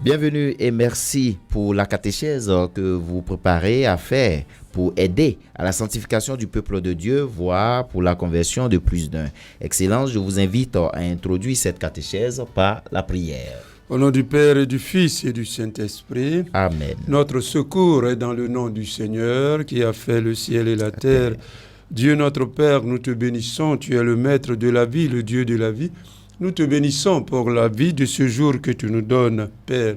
Bienvenue et merci pour la catéchèse que vous préparez à faire pour aider à la sanctification du peuple de Dieu, voire pour la conversion de plus d'un. Excellence, je vous invite à introduire cette catéchèse par la prière. Au nom du Père et du Fils et du Saint-Esprit. Amen. Notre secours est dans le nom du Seigneur qui a fait le ciel et la terre. Dieu notre Père, nous te bénissons, tu es le maître de la vie, le Dieu de la vie. Nous te bénissons pour la vie de ce jour que tu nous donnes, Père.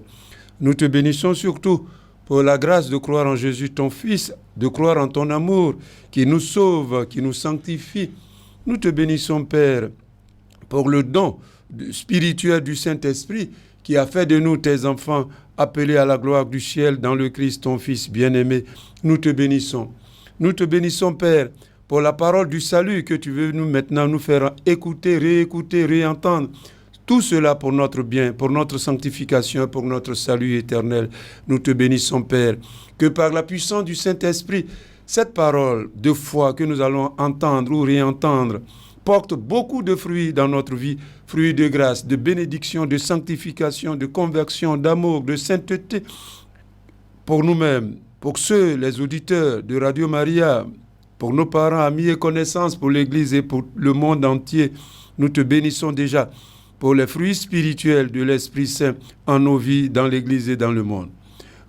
Nous te bénissons surtout pour la grâce de croire en Jésus, ton Fils, de croire en ton amour qui nous sauve, qui nous sanctifie. Nous te bénissons, Père, pour le don spirituel du Saint-Esprit qui a fait de nous tes enfants appelés à la gloire du ciel dans le Christ, ton Fils bien-aimé. Nous te bénissons. Nous te bénissons, Père, pour la parole du salut que tu veux maintenant nous faire écouter, réentendre. Tout cela pour notre bien, pour notre sanctification, pour notre salut éternel. Nous te bénissons, Père, que par la puissance du Saint-Esprit, cette parole de foi que nous allons entendre ou réentendre porte beaucoup de fruits dans notre vie, fruits de grâce, de bénédiction, de sanctification, de conversion, d'amour, de sainteté pour nous-mêmes, pour ceux, les auditeurs de Radio Maria, pour nos parents, amis et connaissances, pour l'Église et pour le monde entier. Nous te bénissons déjà pour les fruits spirituels de l'Esprit Saint en nos vies, dans l'Église et dans le monde.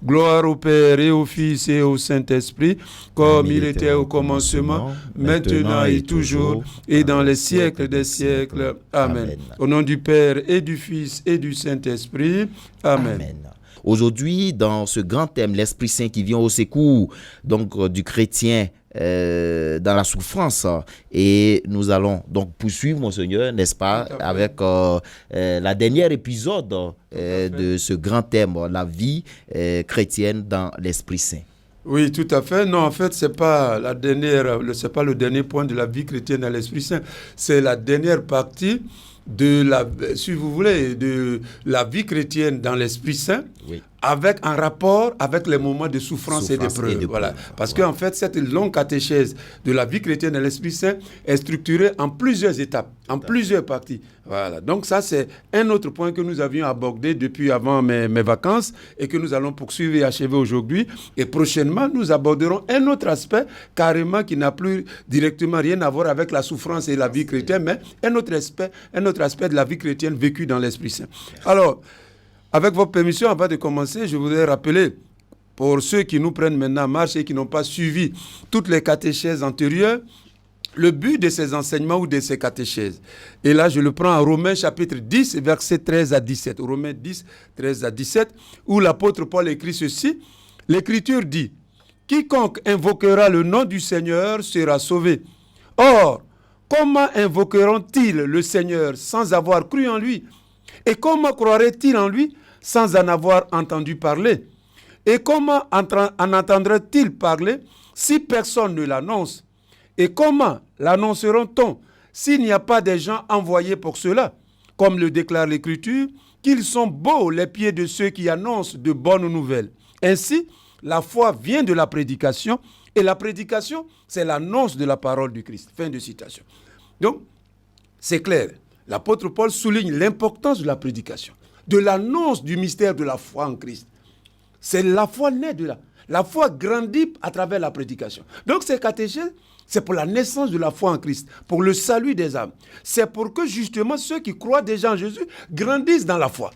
Gloire au Père et au Fils et au Saint-Esprit, comme il était au commencement, maintenant et toujours, et dans les siècles des siècles. Amen. Au nom du Père et du Fils et du Saint-Esprit. Amen. Aujourd'hui, dans ce grand thème, l'Esprit Saint qui vient au secours du chrétien dans la souffrance, et nous allons donc poursuivre, Monseigneur, n'est-ce pas, avec la dernière épisode de ce grand thème, la vie chrétienne dans l'Esprit Saint. Oui, tout à fait. Non, en fait, c'est pas le dernier point de la vie chrétienne dans l'Esprit Saint. C'est la dernière partie de la vie chrétienne dans l'Esprit Saint, oui, avec un rapport avec les moments de souffrance et d'épreuve. Voilà. Parce qu'en fait, cette longue catéchèse de la vie chrétienne dans l'Esprit Saint est structurée en plusieurs étapes, en plusieurs parties. Voilà. Donc ça, c'est un autre point que nous avions abordé depuis avant mes vacances et que nous allons poursuivre et achever aujourd'hui. Et prochainement, nous aborderons un autre aspect carrément qui n'a plus directement rien à voir avec la souffrance et la vie chrétienne, mais un autre aspect de la vie chrétienne vécue dans l'Esprit Saint. Alors, avec votre permission, avant de commencer, je voudrais rappeler, pour ceux qui nous prennent maintenant en marche et qui n'ont pas suivi toutes les catéchèses antérieures, le but de ces enseignements ou de ces catéchèses. Et là, je le prends en Romains chapitre 10, versets 13 à 17. Romains 10, 13 à 17, où l'apôtre Paul écrit ceci. L'Écriture dit, « Quiconque invoquera le nom du Seigneur sera sauvé. Or, comment invoqueront-ils le Seigneur sans avoir cru en lui? Et comment croiraient-ils en lui sans en avoir entendu parler? Et comment en entendrait-il parler si personne ne l'annonce? Et comment l'annonceront-on s'il n'y a pas des gens envoyés pour cela? Comme le déclare l'Écriture, qu'ils sont beaux les pieds de ceux qui annoncent de bonnes nouvelles. Ainsi, la foi vient de la prédication, et la prédication, c'est l'annonce de la parole du Christ. Fin de citation. Donc, c'est clair. L'apôtre Paul souligne l'importance de la prédication, de l'annonce du mystère de la foi en Christ. C'est la foi née de là. La foi grandit à travers la prédication. Donc ces catéchèses, c'est pour la naissance de la foi en Christ, pour le salut des âmes. C'est pour que justement ceux qui croient déjà en Jésus grandissent dans la foi.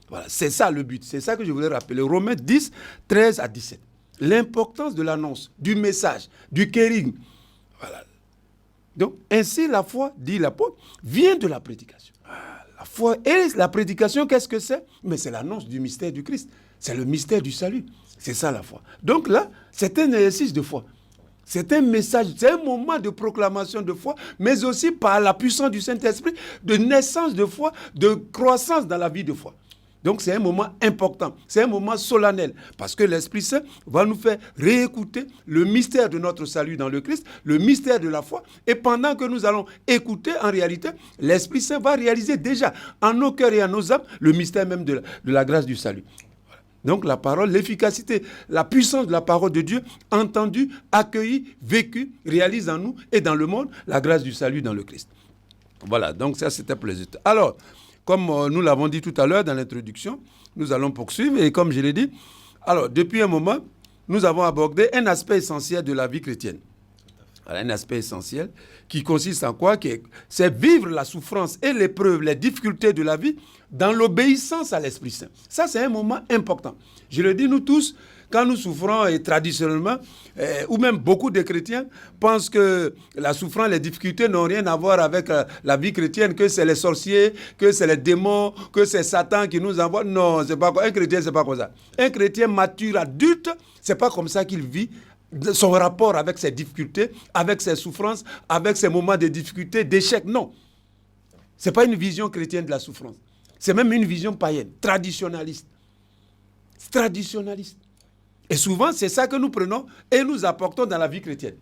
Voilà, c'est ça le but. C'est ça que je voulais rappeler. Romains 10, 13 à 17. L'importance de l'annonce, du message, du kérigme. Voilà. Donc, ainsi, la foi, dit l'apôtre, vient de la prédication. La foi et la prédication, qu'est-ce que c'est? Mais c'est l'annonce du mystère du Christ. C'est le mystère du salut. C'est ça la foi. Donc là, c'est un exercice de foi. C'est un message, c'est un moment de proclamation de foi, mais aussi par la puissance du Saint-Esprit, de naissance de foi, de croissance dans la vie de foi. Donc c'est un moment important, c'est un moment solennel, parce que l'Esprit Saint va nous faire réécouter le mystère de notre salut dans le Christ, le mystère de la foi, et pendant que nous allons écouter, en réalité, l'Esprit Saint va réaliser déjà en nos cœurs et en nos âmes le mystère même de la grâce du salut. Voilà. Donc la parole, l'efficacité, la puissance de la parole de Dieu, entendue, accueillie, vécue, réalise en nous et dans le monde la grâce du salut dans le Christ. Voilà, donc ça c'était plaisir. Alors, comme nous l'avons dit tout à l'heure dans l'introduction, nous allons poursuivre. Et comme je l'ai dit, alors, depuis un moment, nous avons abordé un aspect essentiel de la vie chrétienne. Alors, un aspect essentiel qui consiste en quoi? C'est vivre la souffrance et l'épreuve, les difficultés de la vie dans l'obéissance à l'Esprit Saint. Ça, c'est un moment important. Je le dis, nous tous, quand nous souffrons, et traditionnellement, ou même beaucoup de chrétiens pensent que la souffrance, les difficultés n'ont rien à voir avec la vie chrétienne, que c'est les sorciers, que c'est les démons, que c'est Satan qui nous envoie. Non, c'est pas, un chrétien, c'est pas comme ça. Un chrétien mature, adulte, c'est pas comme ça qu'il vit son rapport avec ses difficultés, avec ses souffrances, avec ses moments de difficulté, d'échec. Non. C'est pas une vision chrétienne de la souffrance. C'est même une vision païenne, traditionnaliste. Traditionnaliste. Et souvent, c'est ça que nous prenons et nous apportons dans la vie chrétienne.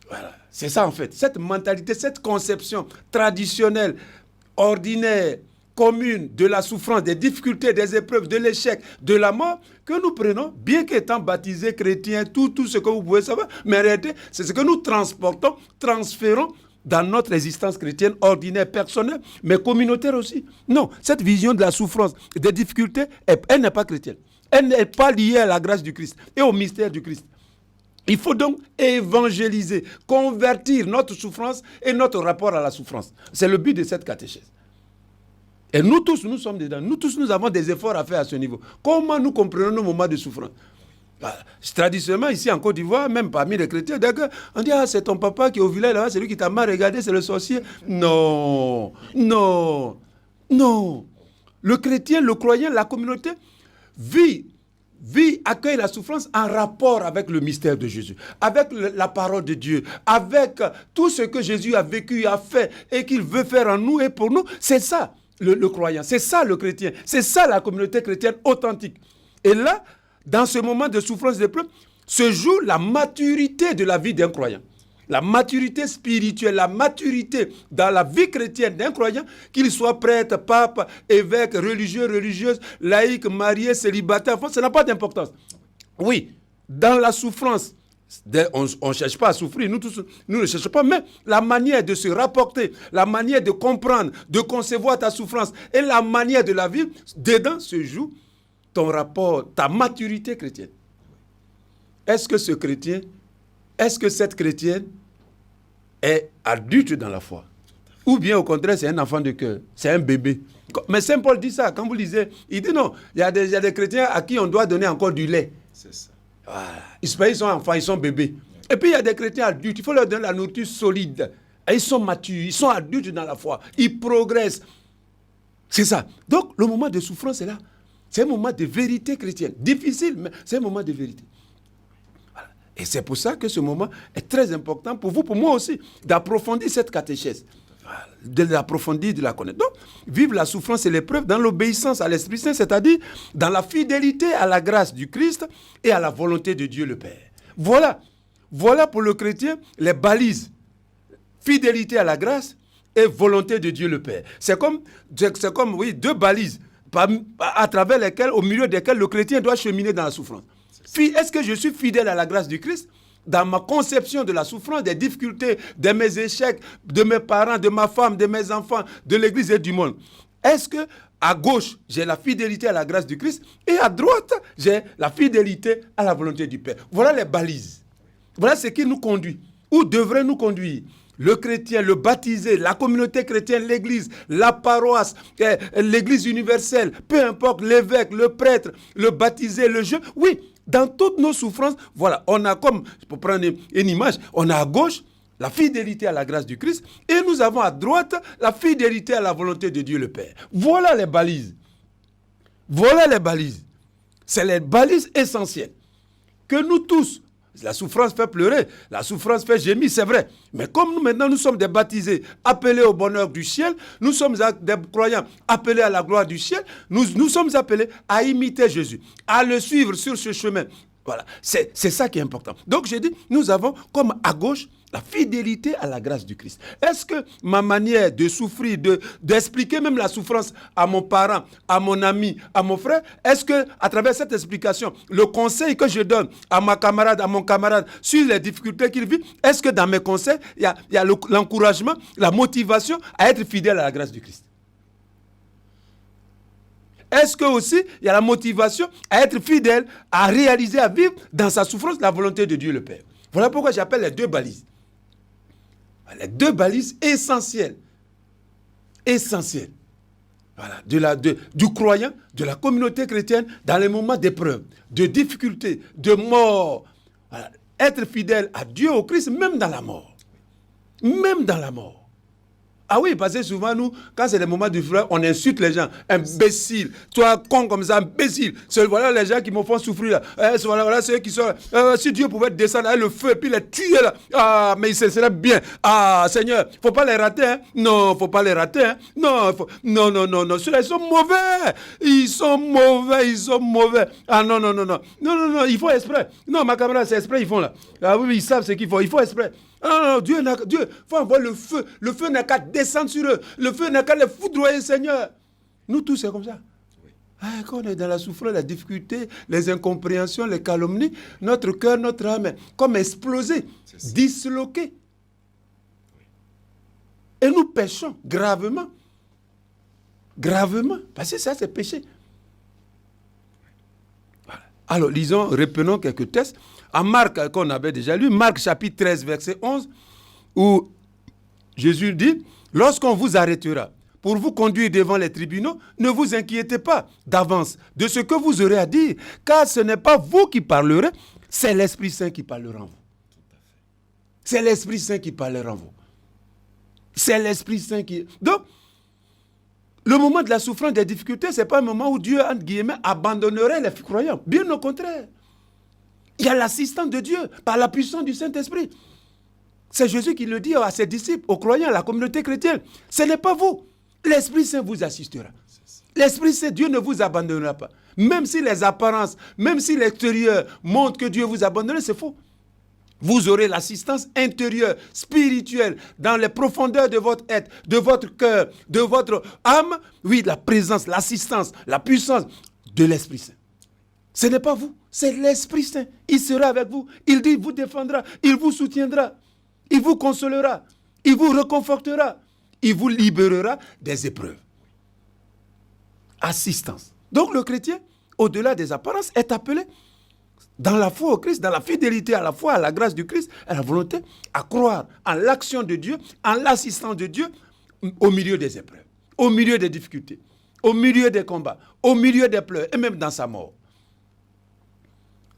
Voilà. C'est ça en fait. Cette mentalité, cette conception traditionnelle, ordinaire, commune de la souffrance, des difficultés, des épreuves, de l'échec, de la mort, que nous prenons, bien qu'étant baptisés chrétiens, tout ce que vous pouvez savoir, mais en réalité, c'est ce que nous transportons, transférons dans notre existence chrétienne ordinaire, personnelle, mais communautaire aussi. Non, cette vision de la souffrance, des difficultés, elle n'est pas chrétienne. Elle n'est pas liée à la grâce du Christ et au mystère du Christ. Il faut donc évangéliser, convertir notre souffrance et notre rapport à la souffrance. C'est le but de cette catéchèse. Et nous tous, nous sommes dedans. Nous tous, nous avons des efforts à faire à ce niveau. Comment nous comprenons nos moments de souffrance? Traditionnellement, ici en Côte d'Ivoire, même parmi les chrétiens, on dit, c'est ton papa qui est au village là-bas, c'est lui qui t'a mal regardé, c'est le sorcier. Non, non, non. Le chrétien, le croyant, la communauté vit, accueille la souffrance en rapport avec le mystère de Jésus, avec la parole de Dieu, avec tout ce que Jésus a vécu, a fait et qu'il veut faire en nous et pour nous. C'est ça le croyant, c'est ça le chrétien, c'est ça la communauté chrétienne authentique. Et là, dans ce moment de souffrance et d'épreuve, se joue la maturité de la vie d'un croyant. La maturité spirituelle, la maturité dans la vie chrétienne d'un croyant, qu'il soit prêtre, pape, évêque, religieux, religieuse, laïque, marié, célibataire, ça n'a pas d'importance. Oui, dans la souffrance, on ne cherche pas à souffrir, nous tous, nous ne cherchons pas, mais la manière de se rapporter, la manière de comprendre, de concevoir ta souffrance et la manière de la vivre, dedans se joue ton rapport, ta maturité chrétienne. Est-ce que ce chrétien, est-ce que cette chrétienne est adulte dans la foi? Ou bien au contraire, c'est un enfant de cœur, c'est un bébé. Mais Saint Paul dit ça, quand vous lisez, il dit non, il y a des chrétiens à qui on doit donner encore du lait. C'est ça. Voilà. Ils sont enfants, ils sont bébés. Et puis il y a des chrétiens adultes, il faut leur donner la nourriture solide. Et ils sont matures, ils sont adultes dans la foi, ils progressent. C'est ça. Donc le moment de souffrance est là. C'est un moment de vérité chrétienne. Difficile, mais c'est un moment de vérité. Voilà. Et c'est pour ça que ce moment est très important pour vous, pour moi aussi, d'approfondir cette catéchèse. Voilà. De l'approfondir, de la connaître. Donc, vivre la souffrance et l'épreuve dans l'obéissance à l'Esprit Saint, c'est-à-dire dans la fidélité à la grâce du Christ et à la volonté de Dieu le Père. Voilà. Voilà pour le chrétien les balises. Fidélité à la grâce et volonté de Dieu le Père. C'est comme oui, deux balises. À travers lesquels, au milieu desquels le chrétien doit cheminer dans la souffrance. Est-ce que je suis fidèle à la grâce du Christ dans ma conception de la souffrance, des difficultés, de mes échecs, de mes parents, de ma femme, de mes enfants, de l'Église et du monde? Est-ce que à gauche, j'ai la fidélité à la grâce du Christ et à droite, j'ai la fidélité à la volonté du Père? Voilà les balises. Voilà ce qui nous conduit, ou devrait nous conduire. Le chrétien, le baptisé, la communauté chrétienne, l'église, la paroisse, l'église universelle, peu importe, l'évêque, le prêtre, le baptisé, le jeune. Oui, dans toutes nos souffrances, voilà, on a comme, pour prendre une image, on a à gauche la fidélité à la grâce du Christ et nous avons à droite la fidélité à la volonté de Dieu le Père. Voilà les balises. Voilà les balises. C'est les balises essentielles que nous tous, la souffrance fait pleurer, la souffrance fait gémir, c'est vrai. Mais comme nous maintenant nous sommes des baptisés, appelés au bonheur du ciel, nous sommes des croyants appelés à la gloire du ciel, nous sommes appelés à imiter Jésus, à le suivre sur ce chemin. Voilà, c'est ça qui est important. Donc j'ai dit, nous avons comme à gauche la fidélité à la grâce du Christ. Est-ce que ma manière de souffrir, d'expliquer même la souffrance à mon parent, à mon ami, à mon frère, est-ce que à travers cette explication, le conseil que je donne à ma camarade, à mon camarade sur les difficultés qu'il vit, est-ce que dans mes conseils, il y a l'encouragement, la motivation à être fidèle à la grâce du Christ? Est-ce que aussi il y a la motivation à être fidèle, à réaliser, à vivre dans sa souffrance la volonté de Dieu le Père? Voilà pourquoi j'appelle les 2 balises. Les 2 balises essentielles. Essentielles. Voilà, du croyant, de la communauté chrétienne, dans les moments d'épreuve, de difficulté, de mort. Voilà. Être fidèle à Dieu, au Christ, même dans la mort. Même dans la mort. Ah oui, parce que souvent, nous, quand c'est les moments du fleuve, on insulte les gens. Imbécile. Toi, con comme ça, imbécile. Voilà les gens qui me font souffrir. Voilà ceux qui sont... si Dieu pouvait descendre avec le feu et puis les tuer là. Ah, mais ce serait bien. Ah, Seigneur, faut pas les rater. Hein? Non, faut pas les rater. Hein? Non, non. Ceux-là, ils sont mauvais. Ils sont mauvais. Ah, non. Non, ils font exprès. Non, ma camarade, c'est exprès, ils font là. Ah oui, ils savent ce qu'ils font. Ils font exprès. Non, Dieu, faut envoyer le feu. Le feu n'a qu'à descendre sur eux. Le feu n'a qu'à les foudroyer, Seigneur. Nous tous, c'est comme ça. Oui. Quand on est dans la souffrance, la difficulté, les incompréhensions, les calomnies, notre cœur, notre âme, comme explosé, disloqué. Oui. Et nous péchons gravement. Gravement. Parce que ça, c'est péché. Voilà. Alors, reprenons quelques textes. En Marc, qu'on avait déjà lu, Marc chapitre 13, verset 11, où Jésus dit, lorsqu'on vous arrêtera pour vous conduire devant les tribunaux, ne vous inquiétez pas d'avance de ce que vous aurez à dire, car ce n'est pas vous qui parlerez, c'est l'Esprit Saint qui parlera en vous. C'est l'Esprit Saint qui parlera en vous. C'est l'Esprit Saint qui... Donc, le moment de la souffrance, des difficultés, ce n'est pas un moment où Dieu, entre guillemets, abandonnerait les croyants. Bien au contraire. Il y a l'assistance de Dieu par la puissance du Saint-Esprit. C'est Jésus qui le dit à ses disciples, aux croyants, à la communauté chrétienne. Ce n'est pas vous. L'Esprit Saint vous assistera. L'Esprit Saint, Dieu ne vous abandonnera pas. Même si les apparences, même si l'extérieur montre que Dieu vous abandonne, c'est faux. Vous aurez l'assistance intérieure, spirituelle, dans les profondeurs de votre être, de votre cœur, de votre âme. Oui, la présence, l'assistance, la puissance de l'Esprit Saint. Ce n'est pas vous, c'est l'Esprit Saint. Il sera avec vous. Il dit, il vous défendra, il vous soutiendra, il vous consolera, il vous réconfortera, il vous libérera des épreuves. Assistance. Donc le chrétien, au-delà des apparences, est appelé dans la foi au Christ, dans la fidélité à la foi, à la grâce du Christ, à la volonté, à croire en l'action de Dieu, en l'assistance de Dieu au milieu des épreuves, au milieu des difficultés, au milieu des combats, au milieu des pleurs et même dans sa mort.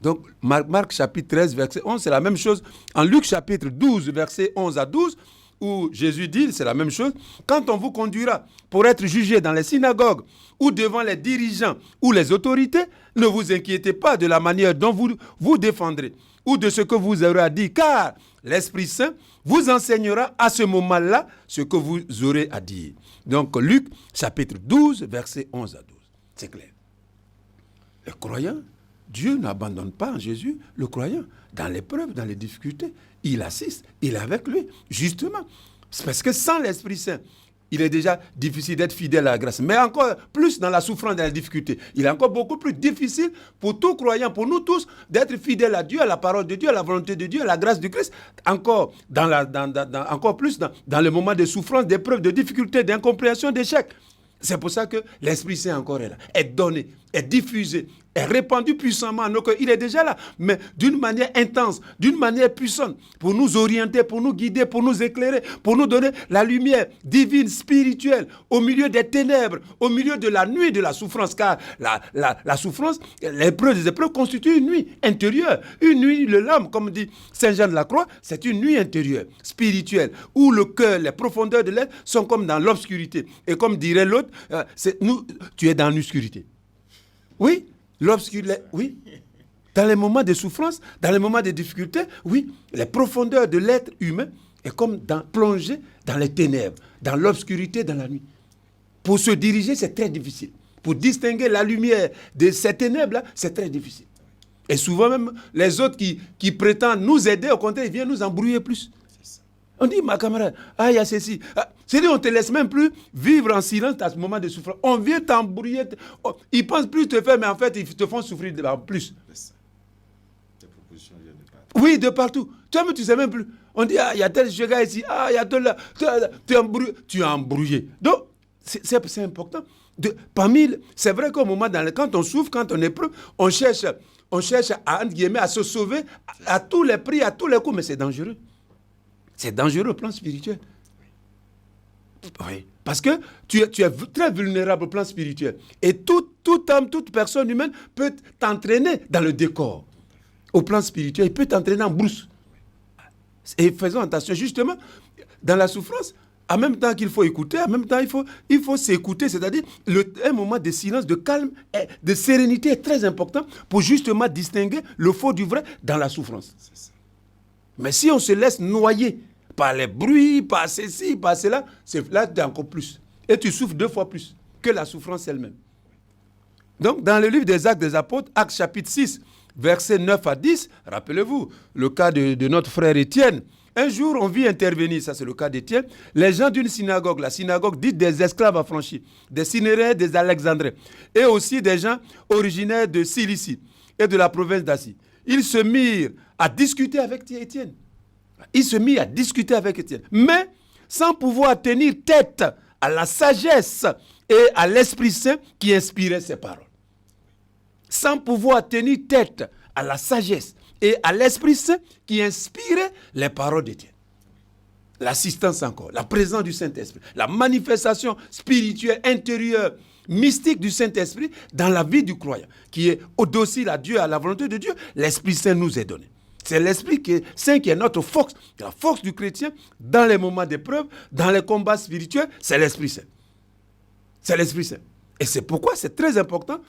Donc, Marc chapitre 13, verset 11, c'est la même chose. En Luc chapitre 12, verset 11 à 12, où Jésus dit, c'est la même chose. Quand on vous conduira pour être jugé dans les synagogues ou devant les dirigeants ou les autorités, ne vous inquiétez pas de la manière dont vous vous défendrez ou de ce que vous aurez à dire, car l'Esprit Saint vous enseignera à ce moment-là ce que vous aurez à dire. Donc, Luc chapitre 12, verset 11 à 12. C'est clair. Les croyants, Dieu n'abandonne pas en Jésus le croyant. Dans l'épreuve, dans les difficultés, il assiste, il est avec lui, justement. C'est parce que sans l'Esprit Saint, il est déjà difficile d'être fidèle à la grâce. Mais encore plus dans la souffrance, dans la difficulté. Il est encore beaucoup plus difficile pour tout croyant, pour nous tous, d'être fidèles à Dieu, à la parole de Dieu, à la volonté de Dieu, à la grâce du Christ. Encore, encore plus dans le moment de souffrance, d'épreuve, de difficulté, d'incompréhension, d'échec. C'est pour ça que l'Esprit Saint encore est là, est donné, est diffusé, est répandu puissamment à nos cœurs. Il est déjà là, mais d'une manière intense, d'une manière puissante, pour nous orienter, pour nous guider, pour nous éclairer, pour nous donner la lumière divine, spirituelle, au milieu des ténèbres, au milieu de la nuit de la souffrance, car la souffrance, l'épreuve des épreuves constitue une nuit intérieure, une nuit, le l'âme, comme dit Saint Jean de la Croix, c'est une nuit intérieure, spirituelle, où le cœur, les profondeurs de l'être sont comme dans l'obscurité. Et comme dirait l'autre, tu es dans l'obscurité. Oui, l'obscurité, oui. Dans les moments de souffrance, dans les moments de difficulté, oui, les profondeurs de l'être humain est comme plongé dans les ténèbres, dans l'obscurité, dans la nuit. Pour se diriger, c'est très difficile. Pour distinguer la lumière de ces ténèbres-là, c'est très difficile. Et souvent même, les autres qui prétendent nous aider, au contraire, ils viennent nous embrouiller plus. On dit, ma camarade, il y a ceci. C'est-à-dire, on ne te laisse même plus vivre en silence à ce moment de souffrance. On vient t'embrouiller. Ils pensent plus te faire, mais en fait, ils te font souffrir en plus. Les propositions viennent de partout. Oui, de partout. Toi-même, tu ne sais même plus. On dit, il y a tel gars ici, il y a tel là. Tu es embrouillé. Donc, C'est important. C'est vrai qu'au moment, quand on souffre, quand on éprouve, on cherche à, entre guillemets, à se sauver à tous les prix, à tous les coups, mais c'est dangereux. C'est dangereux au plan spirituel. Oui. Parce que tu es très vulnérable au plan spirituel. Et tout homme, toute personne humaine peut t'entraîner dans le décor. Au plan spirituel, il peut t'entraîner en brousse. Et faisons attention, justement, dans la souffrance, en même temps qu'il faut écouter, en même temps il faut s'écouter, c'est-à-dire un moment de silence, de calme, de sérénité est très important pour justement distinguer le faux du vrai dans la souffrance. Mais si on se laisse noyer par les bruits, par ceci, par cela, là tu es encore plus. Et tu souffres 2 fois plus que la souffrance elle-même. Donc dans le livre des Actes des Apôtres, Actes chapitre 6, versets 9 à 10, rappelez-vous le cas de notre frère Étienne. Un jour, on vit intervenir, ça c'est le cas d'Étienne, les gens d'une synagogue, la synagogue dite des esclaves affranchis, des Cinéréens, des Alexandrins, et aussi des gens originaires de Cilicie et de la province d'Asie. Ils se mirent à discuter avec Étienne. Mais sans pouvoir tenir tête à la sagesse et à l'Esprit Saint qui inspirait ces paroles. Sans pouvoir tenir tête à la sagesse et à l'Esprit Saint qui inspirait les paroles d'Étienne. L'assistance encore, la présence du Saint-Esprit, la manifestation spirituelle, intérieure, mystique du Saint-Esprit dans la vie du croyant, qui est docile à Dieu, à la volonté de Dieu, l'Esprit Saint nous est donné. C'est l'Esprit Saint qui est notre force, la force du chrétien dans les moments d'épreuve, dans les combats spirituels, c'est l'Esprit Saint. C'est l'Esprit Saint. Et c'est pourquoi c'est très important.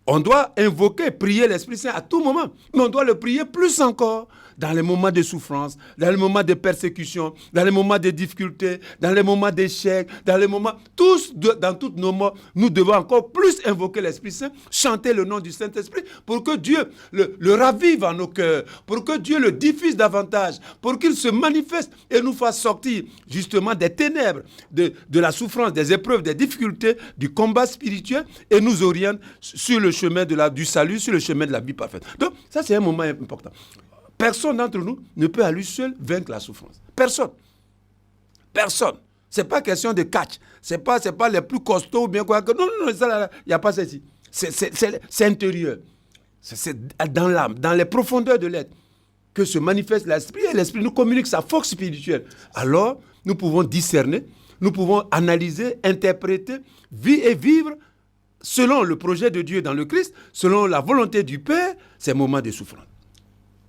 On doit invoquer, prier l'Esprit Saint à tout moment. Mais on doit le prier plus encore dans les moments de souffrance, dans les moments de persécution, dans les moments de difficultés, dans les moments d'échec, dans les moments... dans tous nos morts, nous devons encore plus invoquer l'Esprit Saint, chanter le nom du Saint-Esprit pour que Dieu le ravive en nos cœurs, pour que Dieu le diffuse davantage, pour qu'il se manifeste et nous fasse sortir justement des ténèbres, de la souffrance, des épreuves, des difficultés, du combat spirituel et nous oriente sur le chemin du salut, sur le chemin de la vie parfaite. Donc, ça, c'est un moment important. Personne d'entre nous ne peut à lui seul vaincre la souffrance. Personne. Personne. Ce n'est pas question de catch. Ce n'est pas les plus costauds ou bien quoi. Non, il n'y a pas ceci. C'est intérieur. C'est dans l'âme, dans les profondeurs de l'être que se manifeste l'esprit et l'esprit nous communique sa force spirituelle. Alors, nous pouvons discerner, nous pouvons analyser, interpréter, vivre selon le projet de Dieu dans le Christ, selon la volonté du Père, ces moments de souffrance.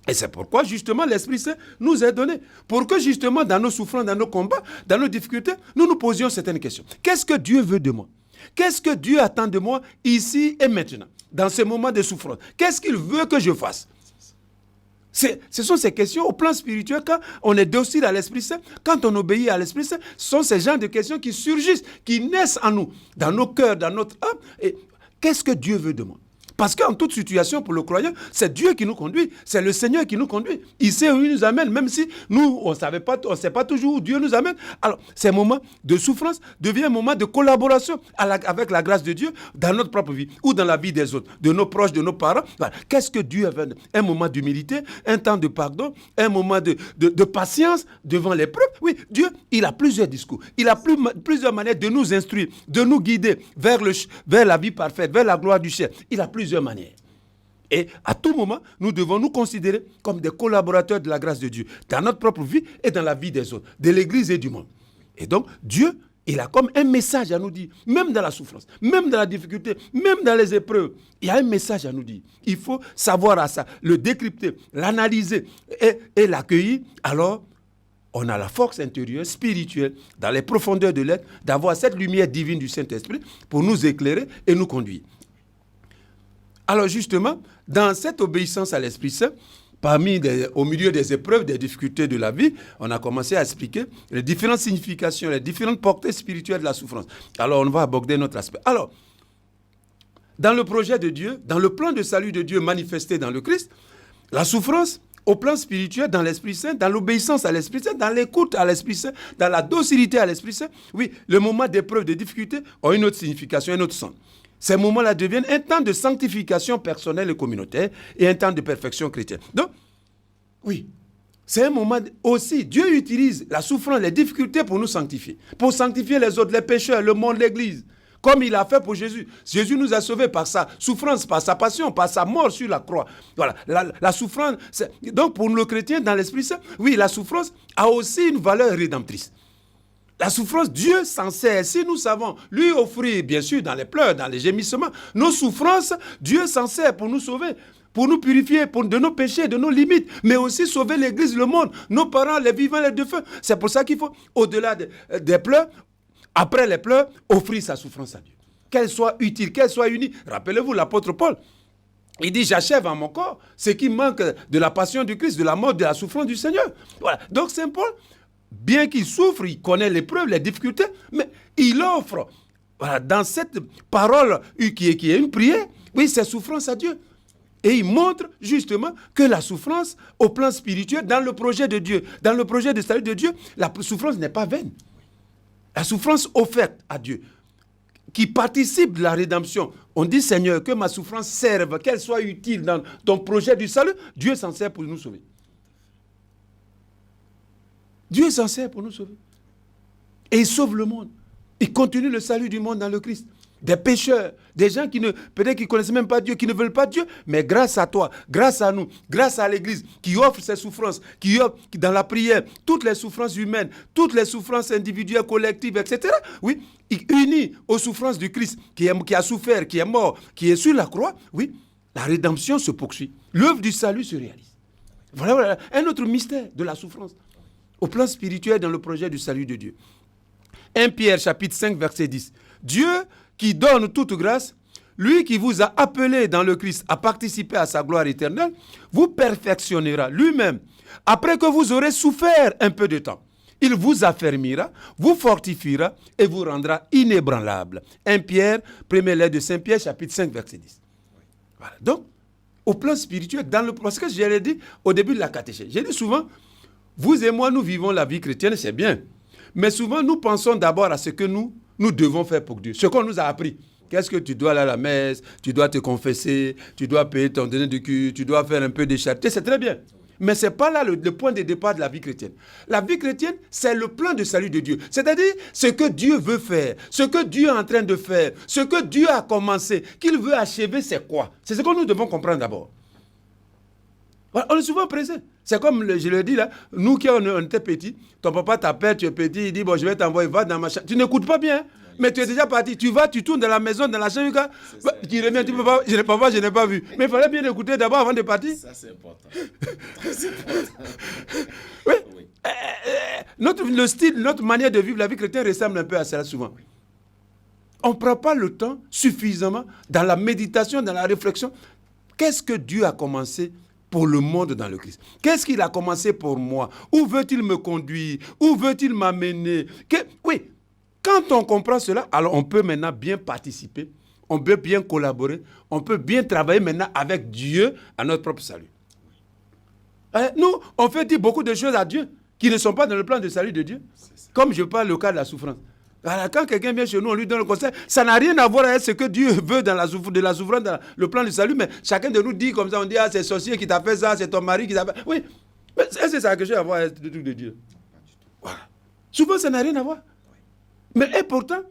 Et c'est pourquoi, justement, l'Esprit Saint nous est donné. Pour que, justement, dans nos souffrances, dans nos combats, dans nos difficultés, nous nous posions certaines questions. Qu'est-ce que Dieu veut de moi? Qu'est-ce que Dieu attend de moi ici et maintenant, dans ces moments de souffrance? Qu'est-ce qu'il veut que je fasse? Ce sont ces questions au plan spirituel, quand on est docile à l'Esprit Saint, quand on obéit à l'Esprit Saint, ce sont ces genres de questions qui surgissent, qui naissent en nous, dans nos cœurs, dans notre âme. Et qu'est-ce que Dieu veut de moi? Parce qu'en toute situation, pour le croyant, c'est Dieu qui nous conduit, c'est le Seigneur qui nous conduit. Il sait où il nous amène, même si nous, on ne sait pas toujours où Dieu nous amène. Alors, ces moments de souffrance deviennent un moment de collaboration avec la grâce de Dieu dans notre propre vie ou dans la vie des autres, de nos proches, de nos parents. Voilà. Qu'est-ce que Dieu veut? Un moment d'humilité, un temps de pardon, un moment de patience devant l'épreuve. Oui, Dieu, il a plusieurs discours. Il a plusieurs manières de nous instruire, de nous guider vers la vie parfaite, vers la gloire du ciel. Il a plusieurs manières. Et à tout moment, nous devons nous considérer comme des collaborateurs de la grâce de Dieu, dans notre propre vie et dans la vie des autres, de l'Église et du monde. Et donc, Dieu, il a comme un message à nous dire, même dans la souffrance, même dans la difficulté, même dans les épreuves, il y a un message à nous dire. Il faut savoir à ça, le décrypter, l'analyser et l'accueillir. Alors, on a la force intérieure, spirituelle, dans les profondeurs de l'être, d'avoir cette lumière divine du Saint-Esprit pour nous éclairer et nous conduire. Alors justement, dans cette obéissance à l'Esprit Saint, au milieu des épreuves, des difficultés de la vie, on a commencé à expliquer les différentes significations, les différentes portées spirituelles de la souffrance. Alors on va aborder notre aspect. Alors, dans le projet de Dieu, dans le plan de salut de Dieu manifesté dans le Christ, la souffrance, au plan spirituel, dans l'Esprit Saint, dans l'obéissance à l'Esprit Saint, dans l'écoute à l'Esprit Saint, dans la docilité à l'Esprit Saint, oui, le moment d'épreuve, de difficulté ont une autre signification, un autre sens. Ces moments-là deviennent un temps de sanctification personnelle et communautaire et un temps de perfection chrétienne. Donc, oui, C'est un moment aussi, Dieu utilise la souffrance, les difficultés pour nous sanctifier. Pour sanctifier les autres, les pécheurs, le monde, l'Église. Comme il a fait pour Jésus. Jésus nous a sauvés par sa souffrance, par sa passion, par sa mort sur la croix. Voilà, la souffrance. Donc pour le chrétien, dans l'Esprit Saint, oui, la souffrance a aussi une valeur rédemptrice. La souffrance, Dieu s'en sert. Si nous savons lui offrir, bien sûr, dans les pleurs, dans les gémissements, nos souffrances, Dieu s'en sert pour nous sauver, pour nous purifier de nos péchés, de nos limites, mais aussi sauver l'Église, le monde, nos parents, les vivants, les défunts. C'est pour ça qu'il faut, au-delà des pleurs, après les pleurs, offrir sa souffrance à Dieu. Qu'elle soit utile, qu'elle soit unie. Rappelez-vous, l'apôtre Paul, il dit, j'achève en mon corps ce qui manque de la passion du Christ, de la mort, de la souffrance du Seigneur. Voilà. Donc Saint Paul, bien qu'il souffre, il connaît l'épreuve, les difficultés, mais il offre, voilà, dans cette parole qui est une prière, oui, ses souffrances à Dieu. Et il montre justement que la souffrance, au plan spirituel, dans le projet de Dieu, dans le projet de salut de Dieu, la souffrance n'est pas vaine. La souffrance offerte à Dieu, qui participe de la rédemption. On dit, Seigneur, que ma souffrance serve, qu'elle soit utile dans ton projet du salut. Dieu s'en sert pour nous sauver. Dieu s'en sert pour nous sauver. Et il sauve le monde. Il continue le salut du monde dans le Christ. Des pécheurs, des gens qui peut-être qui ne connaissent même pas Dieu, qui ne veulent pas Dieu, mais grâce à toi, grâce à nous, grâce à l'Église, qui offre ses souffrances, qui offre dans la prière, toutes les souffrances humaines, toutes les souffrances individuelles, collectives, etc. Oui, unis aux souffrances du Christ, qui a souffert, qui est mort, qui est sur la croix, oui, la rédemption se poursuit. L'œuvre du salut se réalise. Voilà un autre mystère de la souffrance, au plan spirituel dans le projet du salut de Dieu. 1 Pierre chapitre 5, verset 10. Dieu qui donne toute grâce, lui qui vous a appelé dans le Christ à participer à sa gloire éternelle, vous perfectionnera lui-même. Après que vous aurez souffert un peu de temps, il vous affermira, vous fortifiera et vous rendra inébranlable. 1 Pierre, première lettre de Saint Pierre, chapitre 5, verset 10. Voilà. Donc, au plan spirituel, parce que je l'ai dit au début de la catéchèse, j'ai dit souvent, vous et moi, nous vivons la vie chrétienne, c'est bien. Mais souvent, nous pensons d'abord à ce que nous devons faire pour Dieu. Ce qu'on nous a appris. Qu'est-ce que tu dois aller à la messe, tu dois te confesser, tu dois payer ton dîner de culte, tu dois faire un peu de charité, c'est très bien. Mais ce n'est pas là le point de départ de la vie chrétienne. La vie chrétienne, c'est le plan de salut de Dieu. C'est-à-dire ce que Dieu veut faire, ce que Dieu est en train de faire, ce que Dieu a commencé, qu'il veut achever, c'est quoi? C'est ce que nous devons comprendre d'abord. On est souvent pressé. C'est comme je le dis là, nous qui on était petits, ton papa t'appelle, tu es petit, il dit bon je vais t'envoyer, va dans ma chambre. Tu n'écoutes pas bien, mais tu es déjà parti. Tu vas, tu tournes dans la maison, dans la chambre, tu reviens, tu peux pas, je n'ai pas vu. Mais il fallait bien écouter d'abord avant de partir. Ça c'est important. Très important. Oui. Le style, notre manière de vivre la vie chrétienne ressemble un peu à cela souvent. On ne prend pas le temps suffisamment dans la méditation, dans la réflexion. Qu'est-ce que Dieu a commencé pour le monde dans le Christ? Qu'est-ce qu'il a commencé pour moi? Où veut-il me conduire? Où veut-il m'amener? Oui, quand on comprend cela, alors on peut maintenant bien participer, on peut bien collaborer, on peut bien travailler maintenant avec Dieu à notre propre salut. Nous, on fait dire beaucoup de choses à Dieu qui ne sont pas dans le plan de salut de Dieu. Comme je parle le cas de la souffrance. Alors, quand quelqu'un vient chez nous, on lui donne le conseil, ça n'a rien à voir avec ce que Dieu veut dans de la souffrance, dans le plan du salut, mais chacun de nous dit comme ça, on dit, ah, c'est sorcier qui t'a fait ça, c'est ton mari qui t'a fait... Oui, mais est-ce que ça a quelque chose à voir avec le truc de Dieu? Voilà. Souvent, ça n'a rien à voir. Mais et pourtant,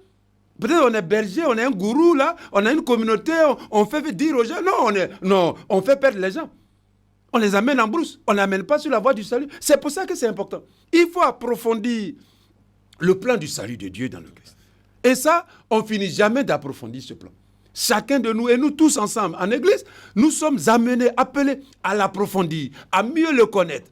peut-être on est berger, on est un gourou là, on a une communauté, on fait dire aux gens, non, on fait perdre les gens. On les amène en brousse, on ne les amène pas sur la voie du salut. C'est pour ça que c'est important. Il faut approfondir le plan du salut de Dieu dans le Christ. Et ça, on finit jamais d'approfondir ce plan. Chacun de nous et nous tous ensemble en Église, nous sommes amenés, appelés à l'approfondir, à mieux le connaître.